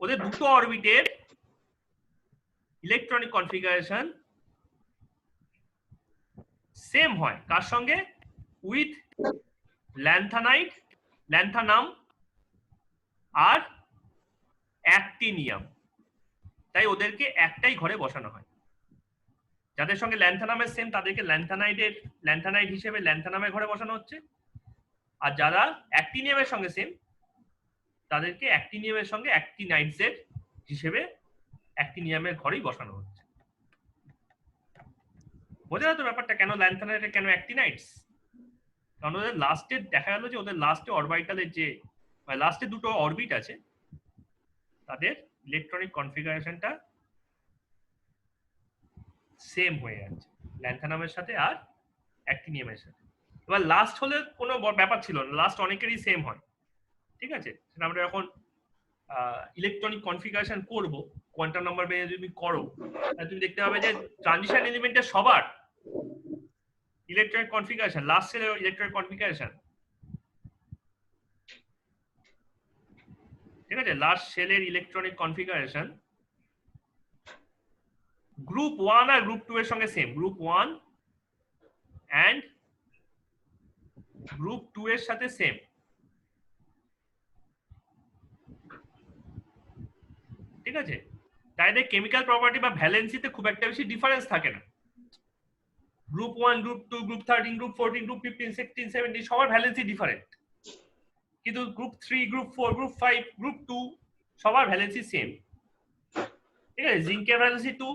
ওদের দুটো অরবিটের ইলেকট্রনিক কনফিগারেশন সেম হয়, কার সঙ্গে? উইথ ল্যান্থানাম আর অ্যাক্টিনিয়াম। তাই ওদেরকে একটাই ঘরে বসানো হয়। যাদের সঙ্গে ল্যান্থানামের সেম তাদেরকে ল্যান্থানাইড হিসেবে ল্যান্থানামের ঘরে বসানো হচ্ছে, আর যারা অ্যাক্টিনিয়ামের সঙ্গে সেম তাদেরকে অ্যাক্টিনিয়ামের সঙ্গে অ্যাক্টিনাইডসের হিসেবে অ্যাক্টিনিয়ামের ঘরেই বসানো হচ্ছে। বোঝা যাচ্ছে ব্যাপারটা, কেন ল্যান্থানাইড কেন অ্যাক্টিনাইডস? কারণ ওদের লাস্টে দেখা গেল যে ওদের লাস্টে অরবিটালের যে লাস্টে দুটো অরবিট আছে, তাদের ইলেকট্রনিক কনফিগারেশনটা সেম হয়ে যাচ্ছে ল্যান্থানামের সাথে আর অ্যাক্টিনিয়ামের সাথে। এবার লাস্ট হলে কোনো ব্যাপার ছিল না, লাস্ট অনেকেরই সেম হয়। ঠিক আছে, সেটা আমরা যখন ইলেকট্রনিক কনফিগারেশন করব, কোয়ান্টাম নাম্বার বেয়ে যদি করো, তাহলে তুমি দেখতে পাবে যে ট্রানজিশন এলিমেন্টের সবার ইলেকট্রনিক কনফিগারেশন, লাস্ট সেলের ইলেকট্রনিক কনফিগারেশন, ঠিক আছে, লাস্ট সেলের ইলেকট্রনিক কনফিগারেশন গ্রুপ 1 আর গ্রুপ 2 এর সঙ্গে সেম, গ্রুপ 1 এন্ড গ্রুপ 2 এর সাথে সেম। ঠিক আছে, তাই কেমিক্যাল প্রপার্টি বা ভ্যালেন্সিতে খুব একটা বেশি ডিফারেন্স থাকে না। Group 1, group 2, group 13, group 14, group 15, 16, 17 সবার ভ্যালেন্সি ডিফারেন্ট, কিন্তু গ্রুপ 3, গ্রুপ 4, গ্রুপ 5, গ্রুপ 2 সবার ভ্যালেন্সি সেম। ঠিক আছে, জিঙ্কের ভ্যালেন্সি 2,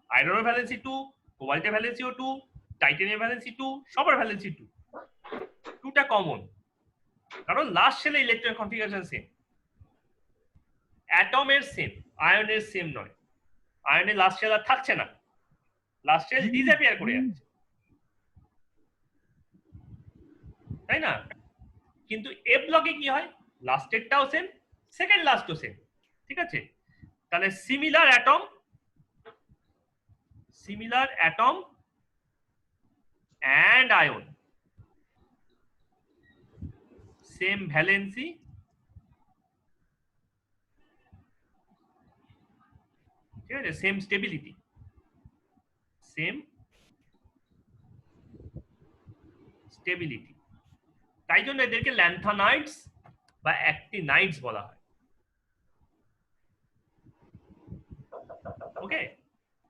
আয়রনের ভ্যালেন্সি 2, কোবাল্টের ভ্যালেন্সিও 2, টাইটানিয়ামের ভ্যালেন্সি 2, সবার ভ্যালেন্সি 2, 2টা কমন, কারণ লাস্ট সেলে ইলেকট্রন কনফিগারেশন সেম। অ্যাটমের সেম, আয়নের সেম নয়। আয়নের লাস্ট সেল আর থাকছে না, লাস্ট সেল ডিসঅ্যাপিয়ার করে যাচ্ছে, তাই না? কিন্তু এ ব্লকে কি হয়, লাস্টেরটাও সেম, সেকেন্ড লাস্টও সেম। ঠিক আছে, তাহলে similar atom and ion, same valency, ঠিক আছে, সেম স্টেবিলিটি, তাই জন্য এদেরকে ল্যান্থানাইডস বা অ্যাক্টিনাইডস বলা হয়। Okay,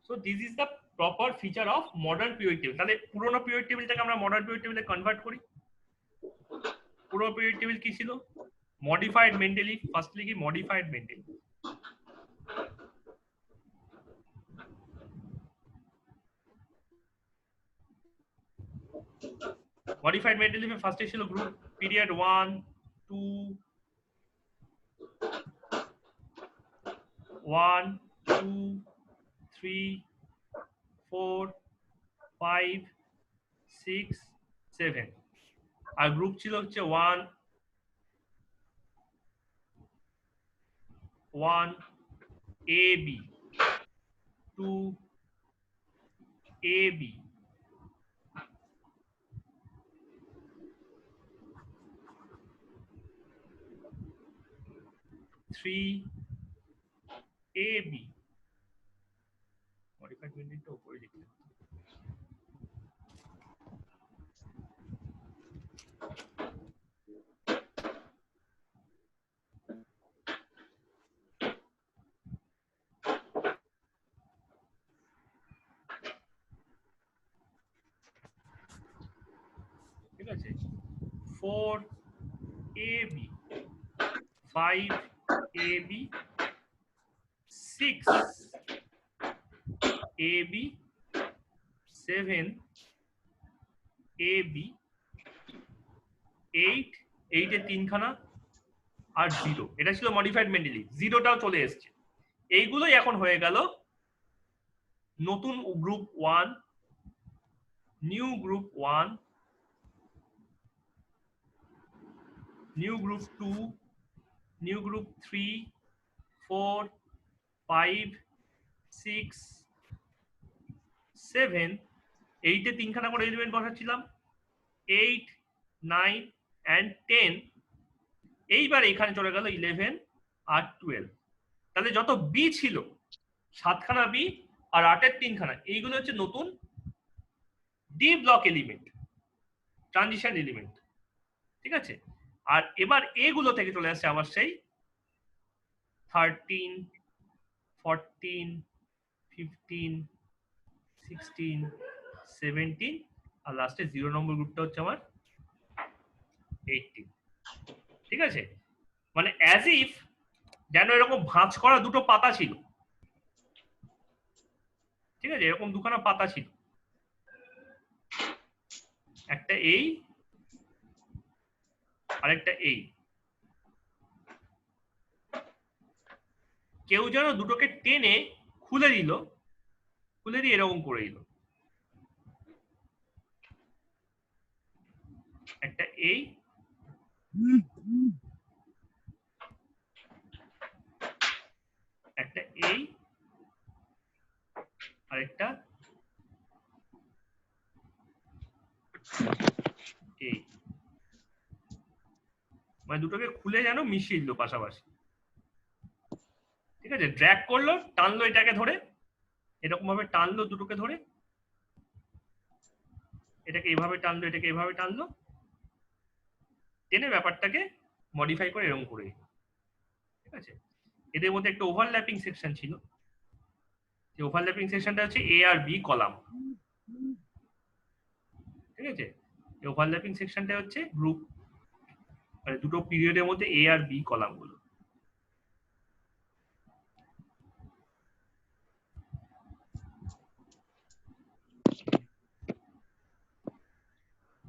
so this is the proper feature of modern period table. তাহলে পুরোনো পিরিয়ড টেবিলটাকে আমরা মডার্ন পিরিয়ড টেবিলে কনভার্ট করি। পুরো পিরিয়ড টেবিল কি ছিল? মডিফাইড মেন্ডেলি। ফার্স্টলি কি মডিফাইড মেন্ডেলি, মডিফাইড মেন্ডেলিফে ফার্স্টে ছিল গ্রুপ পিরিয়ড 1, 2, 1, 2, 3, 4, 5, 6, 7, আর গ্রুপ ছিল হচ্ছে 1, 1 A B, 2 A B, 3 A B। Modified মেন্ডেলিটা উপরে লিখলাম। ঠিক আছে, 4 AB, 5 AB, 6 AB, 7 AB, 8, 8 এর তিনখানা আর 0। এটা ছিল মডিফাইড মেন্ডেলি, 0টাও চলে এসছে। এইগুলোই এখন হয়ে গেল নতুন group 1, new group 1, new group 2, new group 3, 4, 5, 6, 7, 8 এ তিনখানা করে এলিমেন্ট বসাচ্ছিলাম, 8, 9 and 10। এইবার এখানে চলে গেল 11 আর 12। তাহলে যত বি ছিল, 7খানা বি আর 8-এর 3খানা, এইগুলো হচ্ছে নতুন D block element, transition element. ঠিক আছে, আর এবার এগুলো থেকে চলে আসছে আবার সেই 13, 14, 15, 16, 17, আর লাস্টে 0 নম্বর গ্রুপটা হচ্ছে আমার 18। ঠিক আছে, মানে অ্যাজ ইফ যেন এরকম ভাঁজ করা দুটো পাতা ছিল। ঠিক আছে, এরকম দুখানা পাতা ছিল, একটা এই আরেকটা এই। কেউ যেন দুটোকে টেনে খুলে দিল, খুলে দিয়ে এরকম করে দিল, একটা এই একটা এই আরেকটা মানে দুটোকে খুলে যেন মিশিয়ে দিল পাশাপাশি। ঠিক আছে, ড্র্যাগ করলো, টানলো এটাকে ধরে, এরকম ভাবে টানলো দুটোকে ধরে, এটাকে এইভাবে টানলো, এটাকে এইভাবে টানলো, টেনে ব্যাপারটাকে মডিফাই করে এরকম করে। ঠিক আছে, এদের মধ্যে একটা ওভারল্যাপিং সেকশন ছিল, যে ওভারল্যাপিং সেকশনটা হচ্ছে এ আর বি কলাম। ঠিক আছে, এই ওভারল্যাপিং সেকশনটা হচ্ছে গ্রুপ, মানে দুটো পিরিয়ডের মধ্যে এ আর বি কলাম গুলো।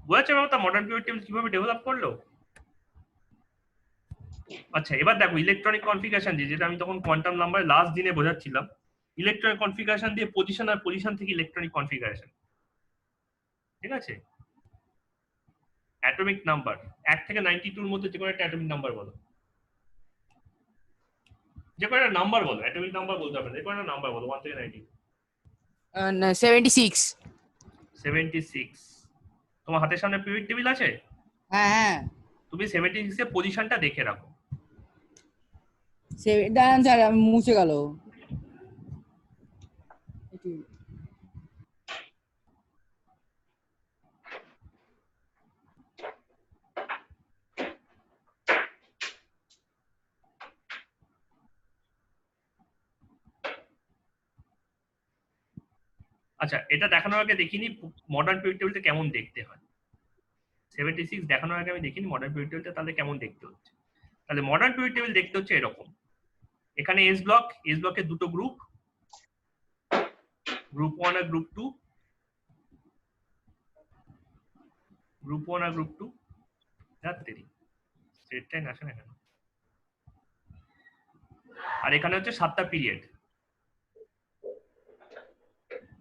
বোঝা যাচ্ছে ব্যাপারটা মডার্ন পিরিয়ড টেবিল কিভাবে ডেভেলপ করলো। আচ্ছা, এবার দেখো ইলেকট্রনিক কনফিগারেশন, যেটা আমি তখন কোয়ান্টাম নাম্বার লাস্ট দিনে বোঝাচ্ছিলাম, ইলেকট্রনিক কনফিগারেশন দিয়ে পজিশন, আর পজিশন থেকে ইলেকট্রনিক কনফিগারেশন। ঠিক আছে, অ্যাটমিক নাম্বার 1 থেকে 92 এর মধ্যে যে কোনো একটা অ্যাটমিক নাম্বার বলো, যে কোনো একটা নাম্বার বলো, অ্যাটমিক নাম্বার বলতে হবে না, যে কোনো একটা নাম্বার বলো 1 থেকে 90। 76। 76। তোমার হাতের সামনে পিরিয়ড টেবিল আছে? হ্যাঁ হ্যাঁ, তুমি 76 এর পজিশনটা দেখে রাখো। দাঁড়ান স্যার, আমি মুছে গেল। আচ্ছা, এটা দেখানোর আগে দেখিনি মডার্ন পিরিয়ড টেবিলটা কেমন দেখতে হয়। 76 দেখানোর আগে আমি দেখিনি মডার্ন পিরিয়ড টেবিলটা তাহলে কেমন দেখতে হচ্ছে। তাহলে মডার্ন পিরিয়ড টেবিল দেখতে হচ্ছে এরকম। এখানে এস ব্লকের দুটো গ্রুপ, গ্রুপ 1 আর গ্রুপ 2, গ্রুপ 1 আর গ্রুপ 2। রাত্রি স্ট্রেট লাইন আসে না কেন? আর এখানে হচ্ছে 7টা পিরিয়ড,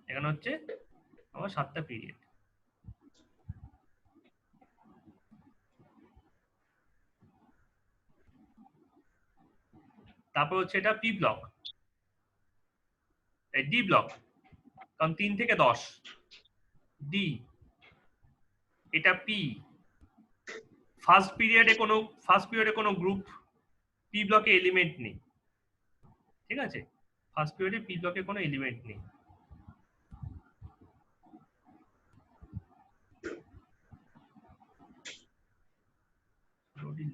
এখানে হচ্ছে আমার 7টা পিরিয়ড। তারপর হচ্ছে এটা পি ব্লক, এই ডি ব্লক, কারণ 3 থেকে 10 ডি, এটা পি। ফার্স্ট পিরিয়ডে কোনো গ্রুপ পি ব্লকে এলিমেন্ট নেই। ঠিক আছে, ফার্স্ট পিরিয়ডে পি ব্লকে কোনো এলিমেন্ট নেই।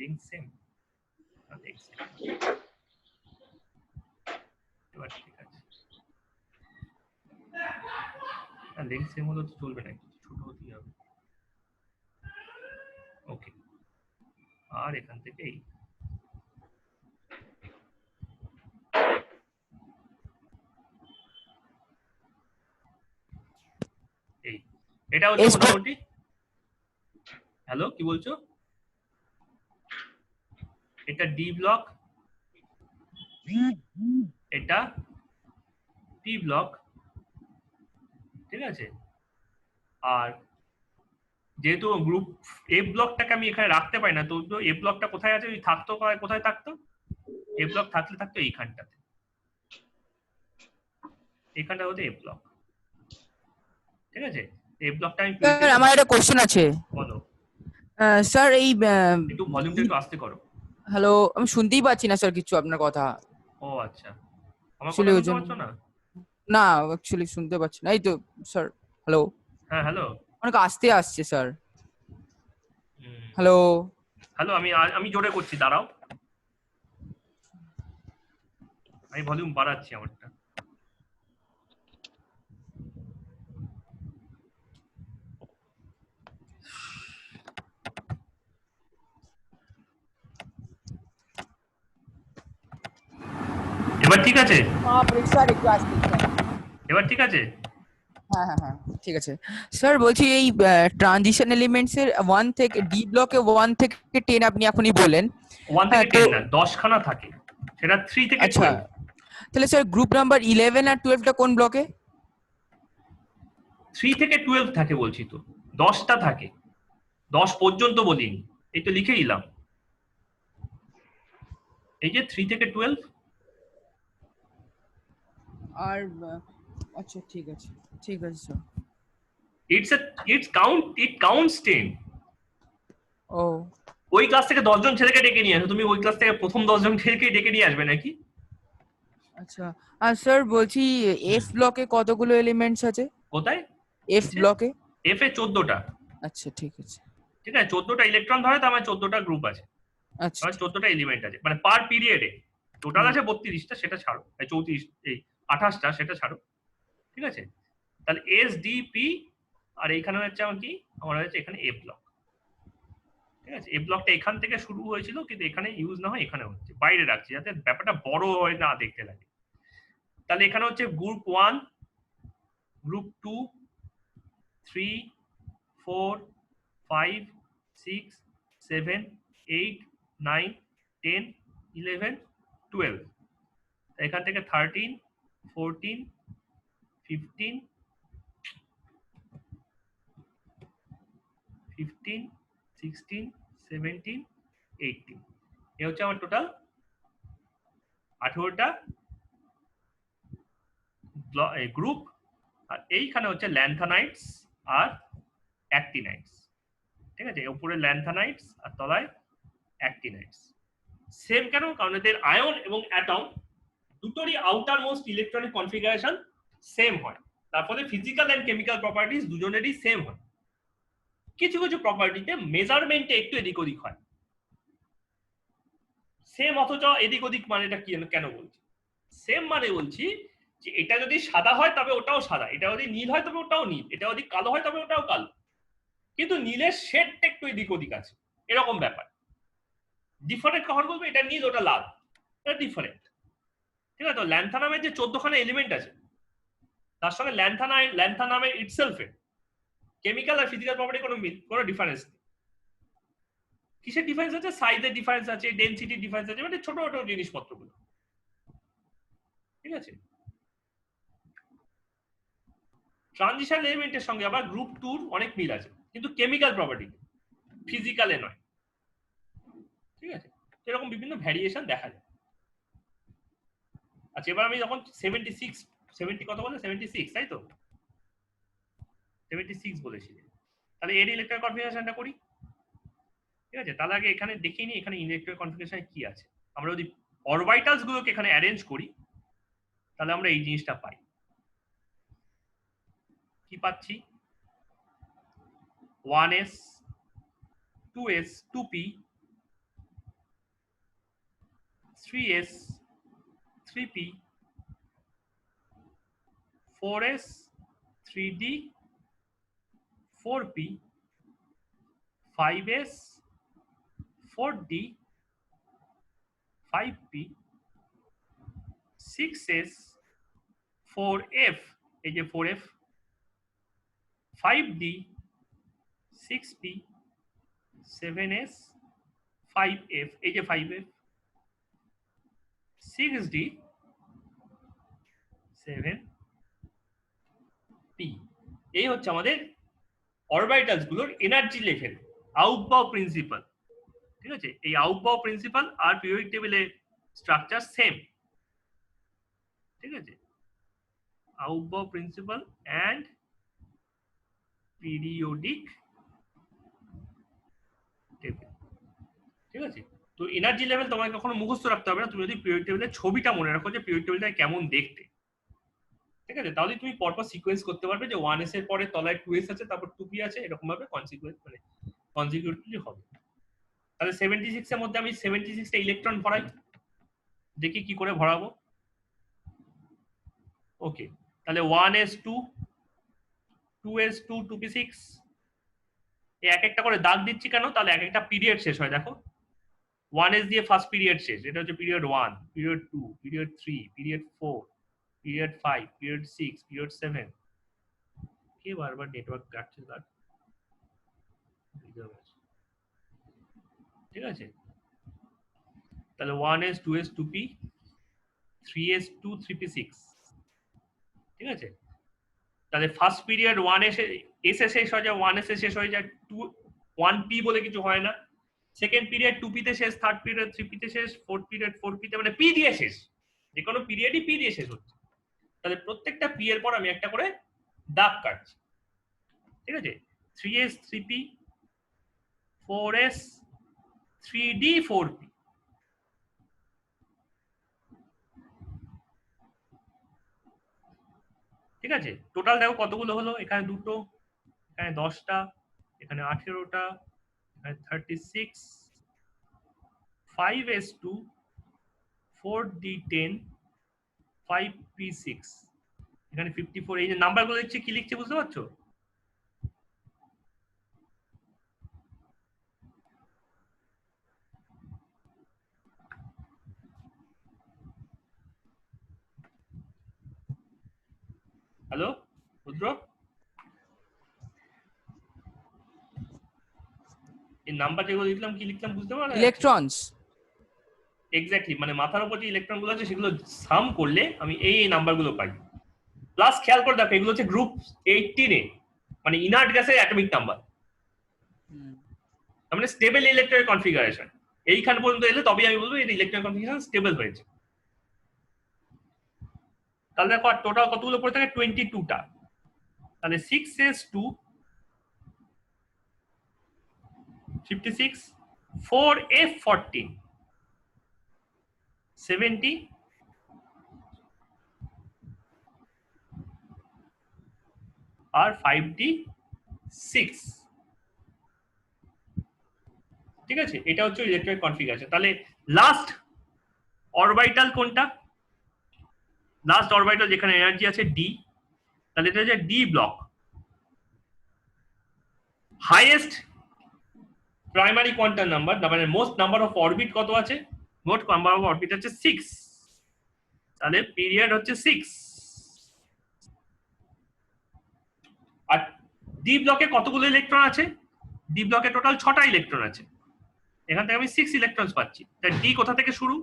লিংক সেম, এবার ঠিক আছে, লিংক সেম হলে তো চলবে না, ছোট হতেই হবে। ওকে, আর এখান থেকেই এই এটা হচ্ছে মোটামুটি। হ্যালো, কি বলছো? এটা ডি ব্লক, এটা পি ব্লক। ঠিক আছে, আর যেহেতু গ্রুপ এ ব্লকটাকে আমি এখানে রাখতে পারি না, তো এ ব্লকটা কোথায় আছে, ওই থাকতো কোথায় থাকতো, এ ব্লক থাকতো এইখানটাতে, এইখানটা হতো এ ব্লক। ঠিক আছে, এই ব্লকটা আমি স্যার আমার একটা কোশ্চেন আছে। বলো। স্যার এই একটু ভলিউমটা একটু আস্তে করো। হ্যালো, আমি শুনতেই পাচ্ছি না স্যার কিছু আপনার কথা। ও আচ্ছা, আমার কথা শুনতে পাচ্ছ না? না, অ্যাকচুয়ালি শুনতে পাচ্ছি না। এই তো স্যার, হ্যালো। হ্যাঁ হ্যালো, অনেক আস্তে আসছে স্যার। হ্যালো হ্যালো, আমি জোরে করছি, দাঁড়াও, আমি ভলিউম বাড়াচ্ছি আমারটা। এবার ঠিক আছে? এবার ঠিক আছে? হ্যাঁ হ্যাঁ হ্যাঁ, ঠিক আছে স্যার। বলছি এই ট্রানজিশন এলিমেন্টস এর 1 থেকে ডি ব্লকে 1 থেকে 10 আপনি এখনই বলেন। 1 থেকে 10 না, 10 খানা থাকে, সেটা 3 থেকে 12। আচ্ছা, তাহলে স্যার গ্রুপ নাম্বার 11 আর 12 টা কোন ব্লকে? 3 থেকে 12 থাকে বলছি তো, 10টা থাকে, 10 পর্যন্ত বলিনি, এই তো লিখে দিলাম, এই যে 3 থেকে 12। আর আচ্ছা, ঠিক আছে স্যার। It counts 10. ও ওই ক্লাস থেকে 10 জন ছেলেকে ডেকে নিয়ে আসো, তুমি ওই ক্লাস থেকে প্রথম 10 জন ছেলেকে ডেকে নিয়ে আসবে নাকি? আচ্ছা, আর স্যার বলছি এফ ব্লকে কতগুলো এলিমেন্টস আছে? কোথায়? এফ ব্লকে? এফ এ 14টা। আচ্ছা ঠিক আছে। ঠিক আছে, 14টা ইলেকট্রন ধরে, তার মানে 14টা গ্রুপ আছে, আচ্ছা মানে 14টা এলিমেন্ট আছে, মানে পার পিরিয়ডে টোটাল হুম। আছে 32টা, সেটা ছাড়ো, 34 এই 28টা সেটা ছাড়ো। ঠিক আছে, তাহলে এস ডি পি, আর এইখানে হচ্ছে আমার কি, আমার হচ্ছে এখানে এ ব্লক। ঠিক আছে, এ ব্লকটা এখান থেকে শুরু হয়েছিল, কিন্তু এখানে ইউজ না হয় এখানে হচ্ছে, বাইরে রাখছি যাতে ব্যাপারটা বড় হয় না দেখতে লাগে। তাহলে এখানে হচ্ছে গ্রুপ 1, গ্রুপ 2, 3, 4, 5, 6, 7, 8, 9, 10, 11, 12, এখান থেকে 13, 14, 15, 15, 16, 17, 18, এ হচ্ছে আমার টোটাল 18টা গ্রুপ। আর এইখানে হচ্ছে ল্যান্থানাইটস আর অ্যাক্টিনাইটস। ঠিক আছে, উপরে ল্যান্থানাইটস আর তলায় অ্যাক্টিনাইটস। সেম কেন? কারণ এদের আয়ন এবং অ্যাটম দুটোরই outer most electronic configuration same হয়, তারপরে ফিজিক্যাল এন্ড কেমিক্যাল প্রপার্টিজ দুজনেরই সেম হয়। কিছু কিছু প্রপার্টিতে মেজারমেন্টে একটু এদিক ওদিক হয়, সেম অথচ এদিক ওদিক, মানে এটা কি কেন বলছি সেম? মানে বলছি যে এটা যদি সাদা হয় তবে ওটাও সাদা, এটা যদি নীল হয় তবে ওটাও নীল, এটা যদি কালো হয় তবে ওটাও কালো, কিন্তু নীলের শেডটা একটু এদিক ওদিক আছে, এরকম ব্যাপার। ডিফারেন্ট কখন বলবো এটা নীল ওটা লাল, এটা ডিফারেন্ট। ঠিক আছে, তো ল্যান্থানামের যে 14খানা এলিমেন্ট আছে তার সঙ্গে ল্যান্থানামের ইটসেলফের কেমিক্যাল আর ফিজিক্যাল প্রপার্টি কোনো ডিফারেন্স নেই। কিসের ডিফারেন্স আছে? সাইজের ডিফারেন্স আছে, ডেনসিটির ডিফারেন্স আছে, মানে ছোট ছোট জিনিসপত্রগুলো। ঠিক আছে, ট্রানজিশন এলিমেন্টের সঙ্গে আবার গ্রুপ 2 অনেক মিল আছে, কিন্তু কেমিক্যাল প্রপার্টি, ফিজিক্যালে নয়। ঠিক আছে, এরকম বিভিন্ন ভ্যারিয়েশন দেখা যায়। আচ্ছা, এবার আমি যখন 70 কত বলে 76, তাই তো 76 বলেছি, তাহলে এর ইলেকট্রন কনফিগারেশনটা করি। ঠিক আছে, তাহলে আগে এখানে দেখিয়ে নিই এখানে ইলেকট্রন কনফিগারেশন কি আছে। আমরা যদি অরবিটালস গুলোকে এখানে অ্যারেঞ্জ করি তাহলে আমরা এই জিনিসটা পাই। কি পাচ্ছি? 1s, 2s, 2p, 3s, 3p, 4s, 3d, 4p, 5s, 4d, 5p, 6s, 4f, এই যে 4f, 5d, 6p, 7s, 5f, এই যে 5f, 6d, 7p। এই হচ্ছে আমাদের অরবিটালস গুলোর এনার্জি লেভেল, আউটবাউ প্রিন্সিপাল। ঠিক আছে, এই আউটবাউ প্রিন্সিপাল আর পিরিয়ডিক টেবিলের স্ট্রাকচার সেম। ঠিক আছে, আউটবাউ প্রিন্সিপাল এন্ড পিরিয়ডিক টেবিল। ঠিক আছে, তো এনার্জি লেভেল তোমাকে কখনো মুখস্থ রাখতে হবে না, তুমি যদি পিরিয়ডিক টেবিলের ছবিটা মনে রাখো যে পিরিয়ডিক টেবিলটা কেমন দেখতে। ঠিক আছে, তাহলে তুমি পরপর সিকোয়েন্স করতে পারবে যে 1s এর পরে তলায় 2s আছে, তারপর 2p আছে, এরকম ভাবে কনসিকুয়েন্স মানে কনজিকিউটিভলি হবে। তাহলে 76 এর মধ্যে আমি 76টা ইলেকট্রন ভরাই, দেখি কি করে ভরাবো। ওকে, তাহলে 1s2, 2s2, 2p6, এক একটা করে দাগ দিচ্ছি কেন? তাহলে এক একটা পিরিয়ড শেষ হয়। দেখো 1s দিয়ে ফার্স্ট পিরিয়ড শেষ, এটা হচ্ছে period 1, period 2, period 3, period 4, period 5, period 6, period 7। কে বারবার নেটওয়ার্ক কাটছে তার? ঠিক আছে, তাহলে 1s, 2s, 2p, 3s, 2, 3p6। ঠিক আছে, তাহলে ফার্স্ট পিরিয়ড 1s এ শেষ হয়ে যায়, 1s এ শেষ হয়ে যায়, 1p বলে কিছু হয় না। সেকেন্ড পিরিয়ড 2p তে শেষ, থার্ড পিরিয়ড 3p তে শেষ, ফোর্থ পিরিয়ড 4p তে, মানে p দিয়ে শেষ, যে কোনো পিরিয়ডই p দিয়ে শেষ হচ্ছে। তাহলে প্রত্যেকটা p এর পর আমি একটা করে দাগ কাটছি। ঠিক আছে, 3s, 3p, 4s, 3d 4p। ঠিক আছে, টোটাল দেখো কতগুলো হলো, এখানে দুটো, এখানে 10টা, এখানে 18টা, এখানে 36, 5s2, 4d10, 5p6, এখানে 54। এই যে নাম্বারগুলো দিচ্ছে কি লিখছে বুঝতে পারছো? হ্যালো রুদ্র, এই নাম্বার যেগুলো লিখলাম কি লিখলাম বুঝতে পারো? ইলেকট্রনস। এক্স্যাক্টলি, মানে মাথার উপর যে ইলেকট্রন গুলো আছে সেগুলো সাম করলে আমি এই নাম্বারগুলো পাই। প্লাস খেয়াল করে দেখো এগুলো হচ্ছে গ্রুপ 18 এ, মানে ইনার্ট গ্যাসের অ্যাটমিক নাম্বার, মানে স্টেবল ইলেকট্রনিক কনফিগারেশন। এইখানে পর্যন্ত এলে তবেই আমি বলবো এই ইলেকট্রনিক কনফিগারেশন স্টেবল হয়েছে। তাহলে দেখো টোটাল কতগুলো পড়ে থাকে? 22টা। তাহলে 6s2, 56, 4f14, 70, আর 5d6। ঠিক আছে, এটা হচ্ছে ইলেকট্রনিক কনফিগারেশন। তাহলে লাস্ট অরবিটাল কোনটা? লাস্ট অরবিটাল যেখানে এনার্জি আছে ডি, তাহলে এটা হচ্ছে D block. Highest primary quantum number, মানে মোস্ট নাম্বার অফ অরবিট কত আছে? মোট নাম্বার অফ অরবিট হচ্ছে 6, তাহলে পিরিয়ড হচ্ছে 6। আর ডি ব্লকে কতগুলো ইলেকট্রন আছে? ডি ব্লকে টোটাল 6টা ইলেকট্রন আছে। এখান থেকে আমি 6 ইলেকট্রন পাচ্ছি। তাই ডি কোথা থেকে শুরু?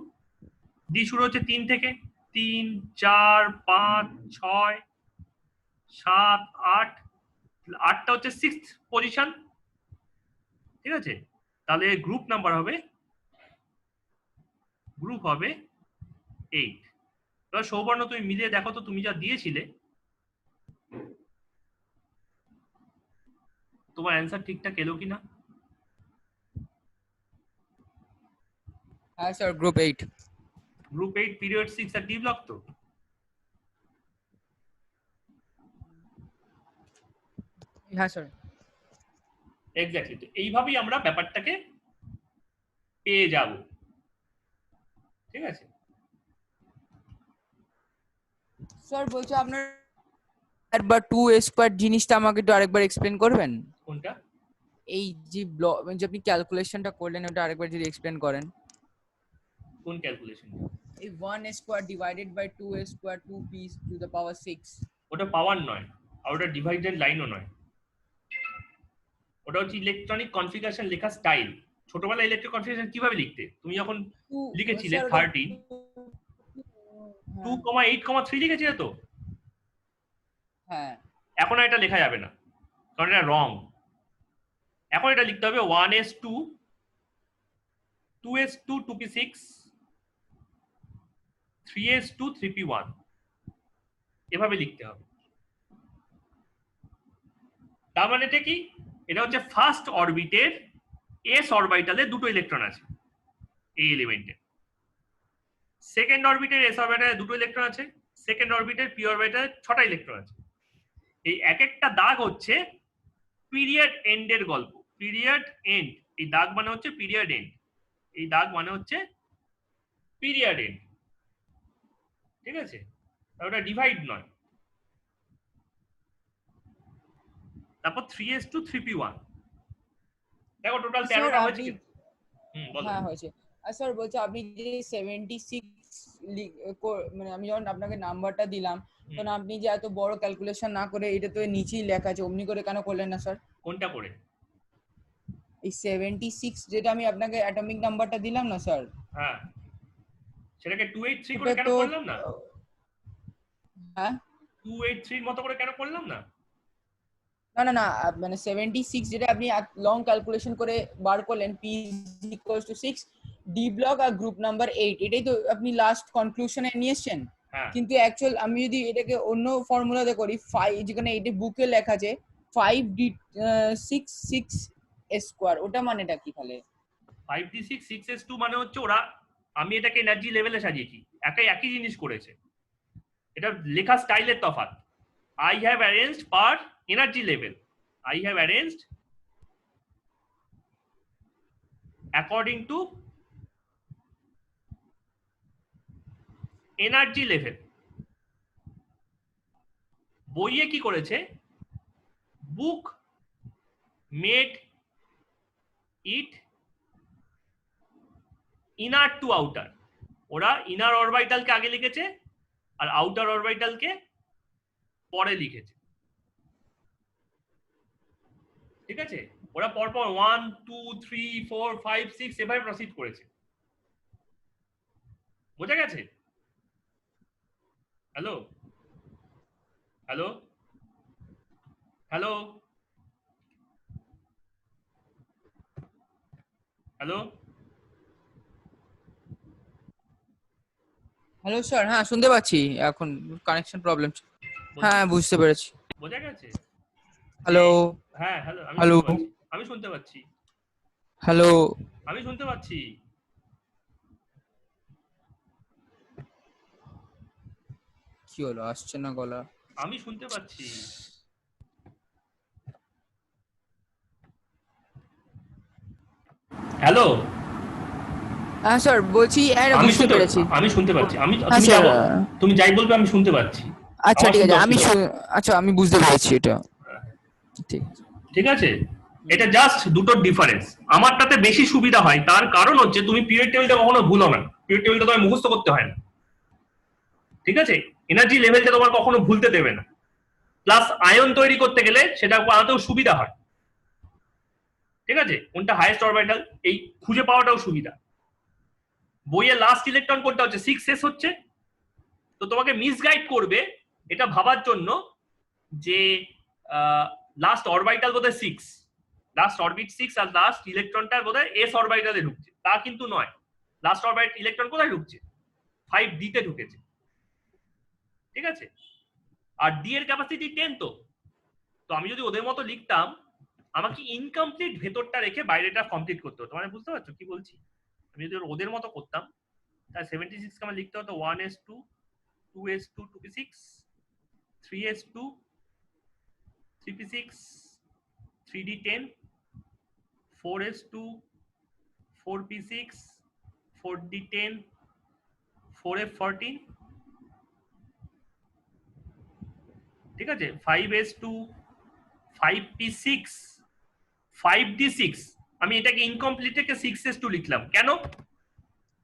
ডি শুরু হচ্ছে 3 থেকে, 3, 4, 5, 6, 7, 8, 8টা হচ্ছে 6th পজিশন। ঠিক আছে, তাহলে গ্রুপ নাম্বার হবে, গ্রুপ হবে 8। এবার সৌবর্ণ তুমি মিলিয়ে দেখো তো তুমি যা দিয়েছিলে তোমার অ্যান্সার ঠিকঠাক এলো কিনা। হ্যাঁ স্যার, গ্রুপ 8। গ্রুপ 8 পিরিয়ড 6 আর ডি ব্লক তো। হ্যাঁ স্যার। এক্স্যাক্টলি, তো এইভাবেই আমরা ব্যাপারটাকে পেয়ে যাব। ঠিক আছে স্যার বলছি আপনার একবার 2a² জিনিসটা আমাকে একটু আরেকবার এক্সপ্লেন করবেন? কোনটা? এই যে ব্লক যে আপনি ক্যালকুলেশনটা করলেন ওটা আরেকবার যদি এক্সপ্লেন করেন। কোন ক্যালকুলেশন? এই 1a² divided by 2a² 2p to the power 6। ওটা পাওয়ার নয়, আর ওটা ডিভাইডেড লাইনও নয়। ওটা হচ্ছে ইলেকট্রনিক কনফিগারেশন লেখা স্টাইল। ছোটবেলায় ইলেকট্রিক কনফিগারেশন কিভাবে লিখতে? তুমি যখন লিখেছিলে 13, 2,8,3 লিখেছিলে তো। হ্যাঁ, এখন আর এটা লেখা যাবে না, কারণ এটা রং। এখন এটা লিখতে হবে 1s2, 2s2 2p6, 3s2 3p1, এভাবে লিখতে হবে। তার মানে এটা কি? এটা হচ্ছে ফার্স্ট অরবিটের এস অরবিটালে দুটো ইলেকট্রন আছে এই এলিমেন্টে। সেকেন্ড অরবিটের এস অরবিটালে দুটো ইলেকট্রন আছে। সেকেন্ড অরবিটের পি অরবিটালে 6টা ইলেকট্রন আছে। এই এক একটা দাগ হচ্ছে পিরিয়ড এন্ডের গল্প। পিরিয়ড এন্ড, এই দাগ মানে হচ্ছে পিরিয়ড এন্ড, এই দাগ মানে হচ্ছে পিরিয়ড এন্ড। ঠিক আছে, ওটা ডিভাইড নয়। তারপর 3s2 3p1, দেখো টোটাল 13টা হয়েছে কি? বলো। হ্যাঁ হয়েছে। আর স্যার বলছি আপনি যে 76 মানে আমি যখন আপনাকে নাম্বারটা দিলাম তখন আপনি যে এত বড় ক্যালকুলেশন না করে এটা তো নিচেই লেখা আছে, অমনি করে কেন করলেন না স্যার? কোনটা করে? এই 76 যেটা আমি আপনাকে অ্যাটমিক নাম্বারটা দিলাম না স্যার, হ্যাঁ, সেটাকে 283 করে কেন করলাম না? হ্যাঁ 283 এর মতো করে কেন করলাম না? না না না, মানে 76 যেটা আপনি লং ক্যালকুলেশন করে বার করলেন p = 6, ডি ব্লক আর গ্রুপ নাম্বার 8, এটাই তো আপনি লাস্ট কনক্লুশনে নিয়ে এসেছেন। হ্যাঁ, কিন্তু অ্যাকচুয়াল আমি যদি এটাকে অন্য ফর্মুলাতে করি 5, যেখানে এটা বুকে লেখা আছে 5d 6 6 স্কয়ার, ওটা মানেটা কি তাহলে? 5d6 6s2 মানে হচ্ছে ওরা, আমি এটাকে এনার্জি লেভেলে সাজিয়েছি, একই জিনিস করেছে, এটা লেখা স্টাইলের তফাৎ। I have arranged per energy level. I have arranged according to energy level. বইয়ে কি করেছে, book made it inner to outer, ওরা ইনার অরবিটালকে আগে লিখেছে আর আউটার অরবিটালকে পরে লিখেছে, ঠিক আছে? ওরা পরপর 1 2 3 4 5 6 এভাবে প্রসিড করেছে, বোঝা গেছে? Hello hello hello hello hello sir, হ্যাঁ শুনতে পাচ্ছি, এখন কানেকশন প্রবলেম। হ্যাঁ বুঝতে পেরেছি। বোঝা গেছে? হ্যালো হ্যাঁ হ্যালো, হ্যালো আমি শুনতে পাচ্ছি, হ্যালো, আমি শুনতে পাচ্ছি। কি হলো, আসছে না গলা? আমি শুনতে পাচ্ছি। হ্যালো, হ্যাঁ স্যার বলছি, আমি বুঝতে পেরেছি। আমি শুনতে পাচ্ছি। আমি হ্যাঁ তুমি স্যার, যাবো, তুমি যাই বলবে আমি শুনতে পাচ্ছি। আচ্ছা আমার ঠিক আছে, শুনতে আমি অসুবিধা আচ্ছা আমি বুঝতে পেরেছি এটা, ঠিক আছে। ঠিক আছে, এটা জাস্ট দুটো ডিফারেন্স। আমারটাতে বেশি সুবিধা হয়, তার কারণ হচ্ছে তুমি পিরিয়ড টেবিলটা কখনো ভুল হবে না, পিরিয়ড টেবিলটা তোমায় মুখস্থ করতে হয় না, ঠিক আছে? এনার্জি লেভেলটা তোমার কখনো ভুলতে দেবে না, প্লাস আয়ন তৈরি করতে গেলে সেটা আনাতেও সুবিধা হয়, ঠিক আছে? কোনটা হাইয়েস্ট অরবিটাল এই খুঁজে পাওয়াটাও সুবিধা। বইয়ে লাস্ট ইলেকট্রন কোনটা হচ্ছে 6s হচ্ছে, তো তোমাকে মিসগাইড করবে এটা ভাবার জন্য যে লাস্ট অরবিটাল বোধহয় 6, লাস্ট অরবিট 6 আর লাস্ট ইলেকট্রনটা বোধহয় s অরবিটালে ঢুকছে, তা কিন্তু নয়। লাস্ট অরবিট ইলেকট্রন কোথায় ঢুকছে? 5d তে ঢুকেছে, ঠিক আছে? আর d এর ক্যাপাসিটি 10, তো আমি যদি ওদের মতো লিখতাম, আমাকে ইনকমপ্লিট ভেতরটা রেখে বাইরেটা কমপ্লিট করতে হতো। মানে বুঝতে পারছো কি বলছি? আমি যদি ওদের মতো করতাম তাহলে 76 কে আমার লিখতে হতো 1s2 2s2 2p6 3s2 3p6 3d10 4s2 4p6 4d10 4f14, ঠিক আছে? 5s2 5p6 5d6, আমি এটাকে ইনকমপ্লিট থেকে 6s2 লিখলাম কেন?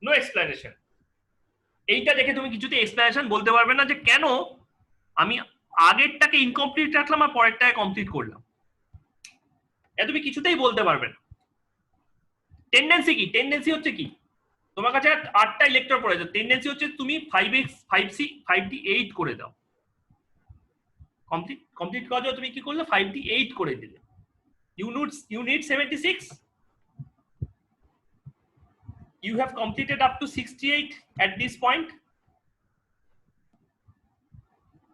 No explanation. এইটা দেখে তুমি কিছুতে এক্সপ্লেনেশন বলতে পারবে না যে কেন আমি আগেরটাকে ইনকমপ্লিট রাখলাম আর পরেরটাকে কমপ্লিট করলাম, এটা তুমি কিছুতেই বলতে পারবে না। টেন্ডেন্সি কি? টেন্ডেন্সি হচ্ছে কি, তোমার কাছে 8টা ইলেকট্রন পড়ে যায়, টেন্ডেন্সি হচ্ছে তুমি 5x 5c 5d8 করে দাও, কমপ্লিট করার জন্য তুমি কি করলে 5d8 করে দিলে। you need 76, you have completed up to 68 at this point,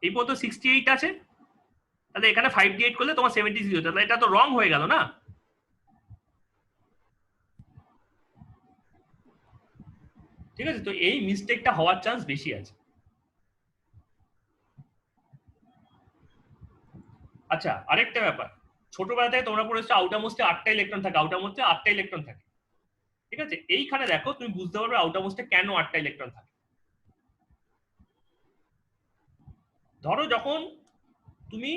এই পর্যন্ত 68 আছে, তাহলে এখানে 5d8 করলে তোমার 76 হতো, তাহলে এটা তো রং হয়ে গেল না? ঠিক আছে, তো এই মিস্টেকটা হওয়ার চান্স বেশি আছে। আচ্ছা, আরেকটা ব্যাপার, ছোটবেলা থেকে তোমরা পড়েছো আউটার মোস্টে 8টা ইলেকট্রন থাকে, আউটার মোস্টে 8টা ইলেকট্রন থাকে, ঠিক আছে? এইখানে দেখো তুমি বুঝতে পারবে আউটার মোস্টে কেন 8টা ইলেকট্রন থাকে। ধরো যখন তুমি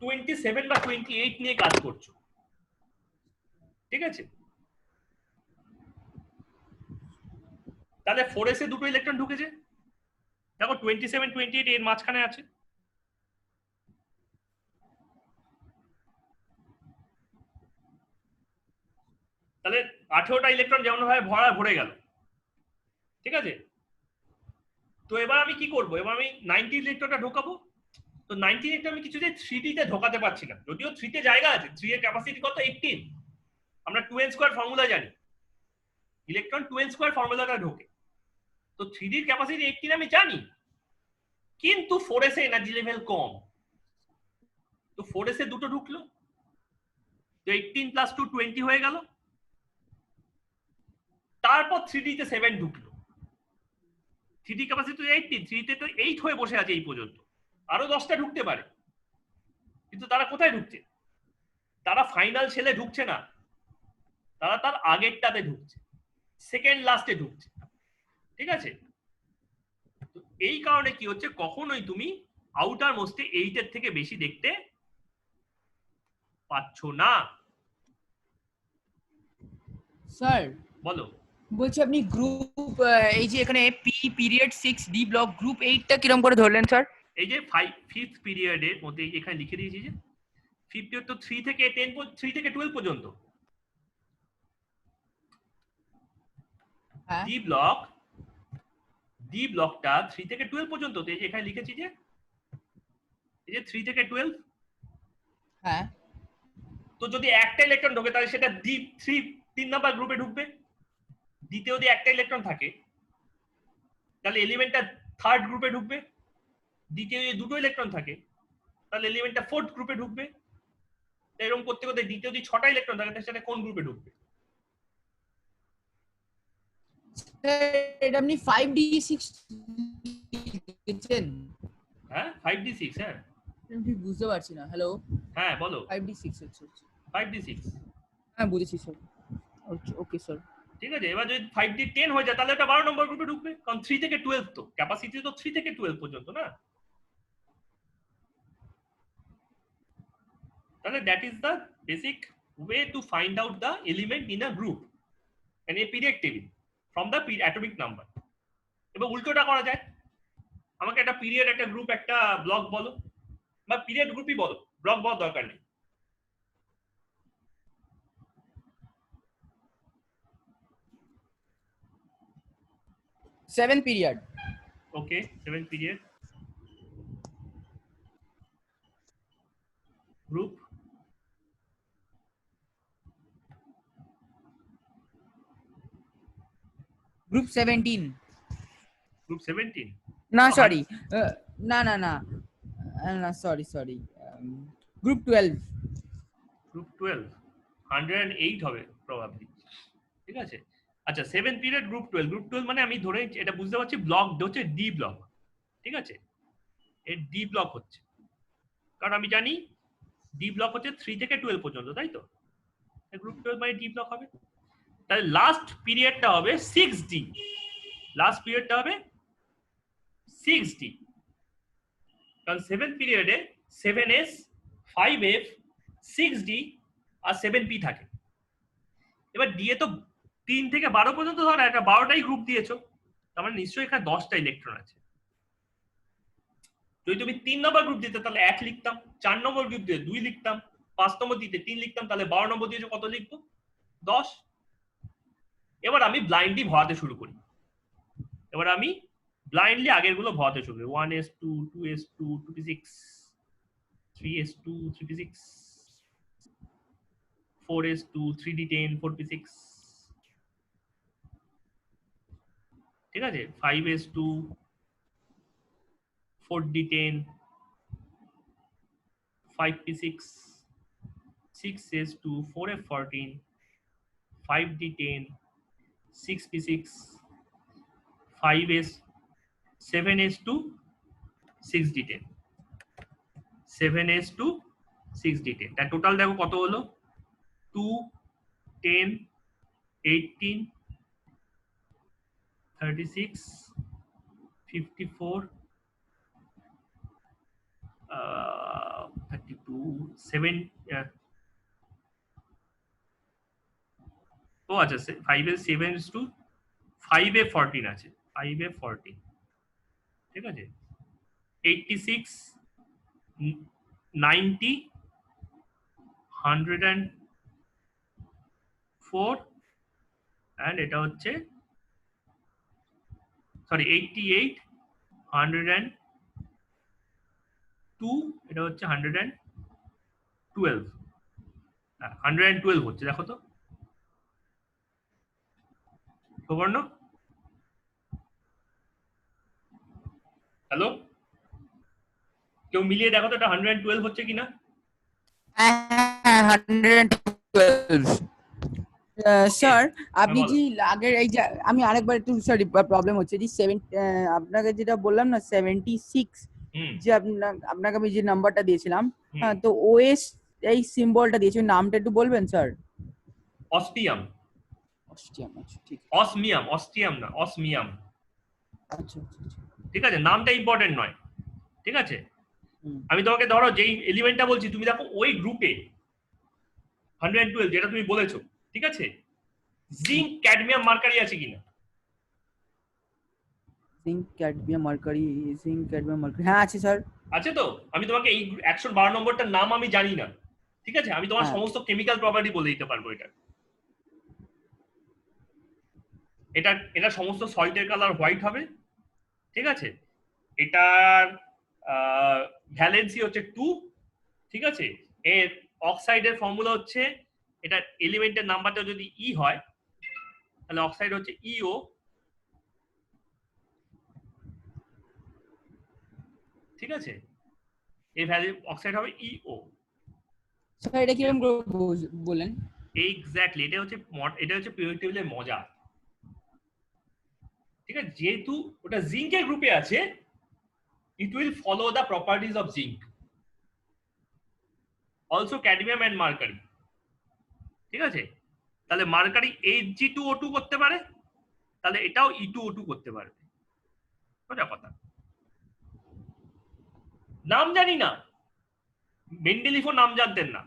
27 বা 28 নিয়ে কাজ করছো, ঠিক আছে? তাহলে 4s এ দুটো ইলেকট্রন ঢুকেছে, দেখো 27 28 এর মাঝখানে আছে, তাহলে 18টা ইলেকট্রন যেমন ভাবে ভরে গেল, ঠিক আছে? তো এবার আমি কি করব, এবার আমি 90 ইলেকট্রনটা ঢোকাবো, তো 90 ইলেকট্রন আমি কিছুতে 3d তে ঢোকাতে পারছি না, যদিও 3 তে জায়গা আছে, 3 এর ক্যাপাসিটি কত 18, আমরা 2n স্কয়ার ফর্মুলা জানি, ইলেকট্রন 2n স্কয়ার ফর্মুলাটা ঢোকে, তো 3d এর ক্যাপাসিটি 18 আমি জানি, কিন্তু 4s এ এনার্জি লেভেল কম, তো 4s এ দুটো ঢুকলো, তো 18 প্লাস 2 20 হয়ে গেল। তারপর 3D তে 7 ঢুকলো। 3D ক্যাপাসিটি 18, 3 তে তো 8 হয়ে বসে আছে এই পর্যন্ত, আরো 10টা ঢুকতে পারে, কিন্তু তারা কোথায় ঢুকছে? তারা ফাইনাল সেলে ঢুকছে না, তারা তার আগেরটাতে ঢুকছে, সেকেন্ড লাস্টে ঢুকছে। ঠিক আছে? তো এই কারণে কি হচ্ছে, কখনোই তুমি আউটার মোস্টে 8 এর থেকে বেশি দেখতে পাচ্ছ না। স্যার বলো। বলছি আপনি গ্রুপ এই যে এখানে P period 6 D block group 8টা কিরকম করে ধরলেন স্যার? এই যে 5th পিরিয়ডের মধ্যে এখানে লিখে দিয়েছি যে 5th পিরিয়ড তো 3 থেকে 10 3 থেকে 12 পর্যন্ত। হ্যাঁ ডি ব্লকটা 3 থেকে 12 পর্যন্ত। তো এই যে এখানে লিখেছি যে এই যে 3 থেকে 12। হ্যাঁ তো যদি একটা ইলেকট্রন ঢোকে তাহলে সেটা ডি 3 নাম্বার গ্রুপে ঢুকবে। দ্বিতীয় যদি একটা ইলেকট্রন থাকে তাহলে এলিমেন্টটা থার্ড গ্রুপে ঢুকবে। দ্বিতীয় যদি দুটো ইলেকট্রন থাকে তাহলে এলিমেন্টটা ফোর্থ গ্রুপে ঢুকবে। এরকম করতে করতে দ্বিতীয় যদি 6টা ইলেকট্রন থাকে তাহলে সেটা কোন গ্রুপে ঢুকবে? এটা আপনি 5d6 লিখেছেন? হ্যাঁ 5d6। হ্যাঁ আমি ঠিক বুঝতে পারছি না। হ্যালো, হ্যাঁ বলো। 5d6 আচ্ছা 5d6। হ্যাঁ বুঝেছি স্যার। Okay sir. ঠিক আছে, এবার যদি 5d10 হয়ে যায় তাহলে এটা 12 নম্বর গ্রুপে ঢুকবে, কারণ 3 থেকে 12 তো ক্যাপাসিটি তো 3 থেকে 12 পর্যন্ত না। তাহলে that is the basic way to find out the element in a group and a period table from the atomic number. এবার উল্টোটা করা যায়, আমাকে একটা পিরিয়ড, একটা গ্রুপ, একটা ব্লক বলো, বা পিরিয়ড গ্রুপই বলো, ব্লক বলার দরকার নেই। Seven period. Okay 7 period group. Group 17। Group 17 না সরি, না না না না সরি গ্রুপ 12। গ্রুপ 12 108 হবে প্রবাবলি। ঠিক আছে, আচ্ছা 7 পিরিয়ড গ্রুপ 12। গ্রুপ 12 মানে আমি ধরে এটা বুঝতে পারছি ব্লক হচ্ছে ডি ব্লক। ঠিক আছে, এর ডি ব্লক হচ্ছে, কারণ আমি জানি ডি ব্লক হচ্ছে 3 থেকে 12 পর্যন্ত, তাই তো? গ্রুপ 12 মানে ডি ব্লক হবে। তাহলে লাস্ট পিরিয়ডটা হবে 6D। লাস্ট পিরিয়ডটা হবে 6D, কারণ 7th পিরিয়ডে 7S 5F 6D আর 7P থাকে। এবার ডি এ তো 3 থেকে 12 পর্যন্ত ধর একটা 12টাই গ্রুপ দিয়েছো, তার মানে নিশ্চয়ই এখানে 10টা ইলেকট্রন আছে। যদি তুমি 3 নম্বর গ্রুপ দিতে তাহলে 1 লিখতাম, 4 নম্বর গ্রুপ দিয়ে 2 লিখতাম, 5 নম্বর দিতে 3 লিখতাম, তাহলে 12 নম্বর দিয়েছো কত লিখবো? 10। এবার আমি ব্লাইন্ডলি ভরাতে শুরু করি। এবার আমি ব্লাইন্ডলি আগের গুলো ভরাতে শুরু করি। 1s2 2s2 2p6 3s2 3p6 4s2 3d10 4p6। ঠিক আছে, 5s2 4d10 5p6 6s2 4f14 5d10 6p6 5s 7s2 6d10 7s2 6d10। তার টোটাল দেখো কত হলো? 2 10 18 36 54 32 7 ও আচ্ছা 5 7s2 5f14 আছে, 5f14। ঠিক আছে, 86 90 104 and এটা হচ্ছে সরি 88 102, এটা হচ্ছে 112। 112 হচ্ছে, দেখো তো সুবর্ণ। হ্যালো, কেউ মিলিয়ে দেখো তো এটা 112 হচ্ছে কিনা। হ্যাঁ 100 12 স্যার আপনি বলো। যে আগের এই যে আমি আরেকবার একটু সরি প্রবলেম হচ্ছে যে 7 আপনাকে যেটা বললাম না 76 হুম যে আপনাকে আমি যে নাম্বারটা দিয়েছিলাম হুম। হ্যাঁ তো ওএস এই সিম্বলটা দিয়েছি ওই নামটা একটু বলবেন স্যার অস্টিয়াম অস্টিয়াম আচ্ছা ঠিক অসমিয়াম অস্টিয়াম না অসমিয়াম। আচ্ছা আচ্ছা আচ্ছা ঠিক আছে, নামটা ইম্পর্টেন্ট নয়। ঠিক আছে, হুম আমি তোমাকে ধরো যেই এলিমেন্টটা বলছি তুমি দেখো ওই গ্রুপে 112 যেটা তুমি বলেছো, ঠিক আছে, জিঙ্ক ক্যাডমিয়াম মার্কারি আছে কিনা? জিঙ্ক ক্যাডমিয়াম মার্কারি হ্যাঁ আছে স্যার আছে তো? আমি তোমাকে এই 112 নম্বরটার নাম আমি জানি না, ঠিক আছে, আমি তোমার হ্যাঁ সমস্ত কেমিক্যাল প্রপার্টি বলে দিতে পারবো। এটা এটা সমস্ত সল্টের কালার হোয়াইট হবে, ঠিক আছে, এটার ভ্যালেন্সি হচ্ছে 2, ঠিক আছে, এর অক্সাইডের ফর্মুলা হচ্ছে, এটা এলিমেন্টের নাম্বারটা যদি ই হয় তাহলে অক্সাইড হচ্ছে ইও, ঠিক আছে, এই ভ্যালু অক্সাইড হবে ইও। স্যার এটা কিরকম করে বলেন এক্স্যাক্টলি, এটা হচ্ছে পিরিয়ডিক টেবিলের মজা। ঠিক আছে, যেহেতু ওটা জিঙ্কের গ্রুপে আছে, it will follow the properties of zinc, also cadmium and mercury। ঠিক আছে, তাহলে মার্কারি Hg2O2 করতে পারে, তাহলে এটাও E2O2 করতে পারবে। সোজা কথা। নাম জানি না, মেন্ডেলিফও নাম জানতেন না,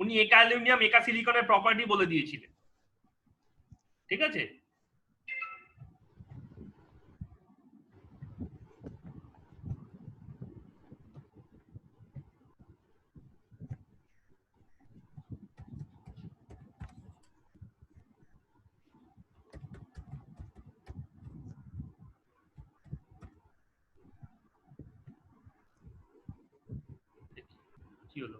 উনি একা অ্যালুমিনিয়াম একা সিলিকনের প্রপার্টি বলে দিয়েছিলেন। ঠিক আছে, কি হলো?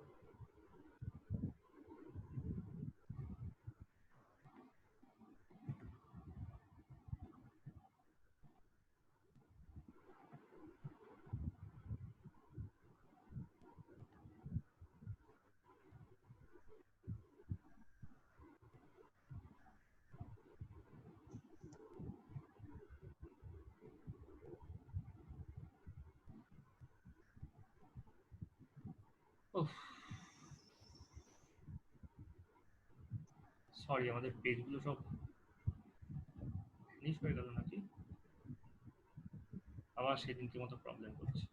সরি, আমাদের পেজগুলো সব ফিনিশ হয়ে গেল নাকি? আবার সেদিনকে মতো প্রবলেম করছে।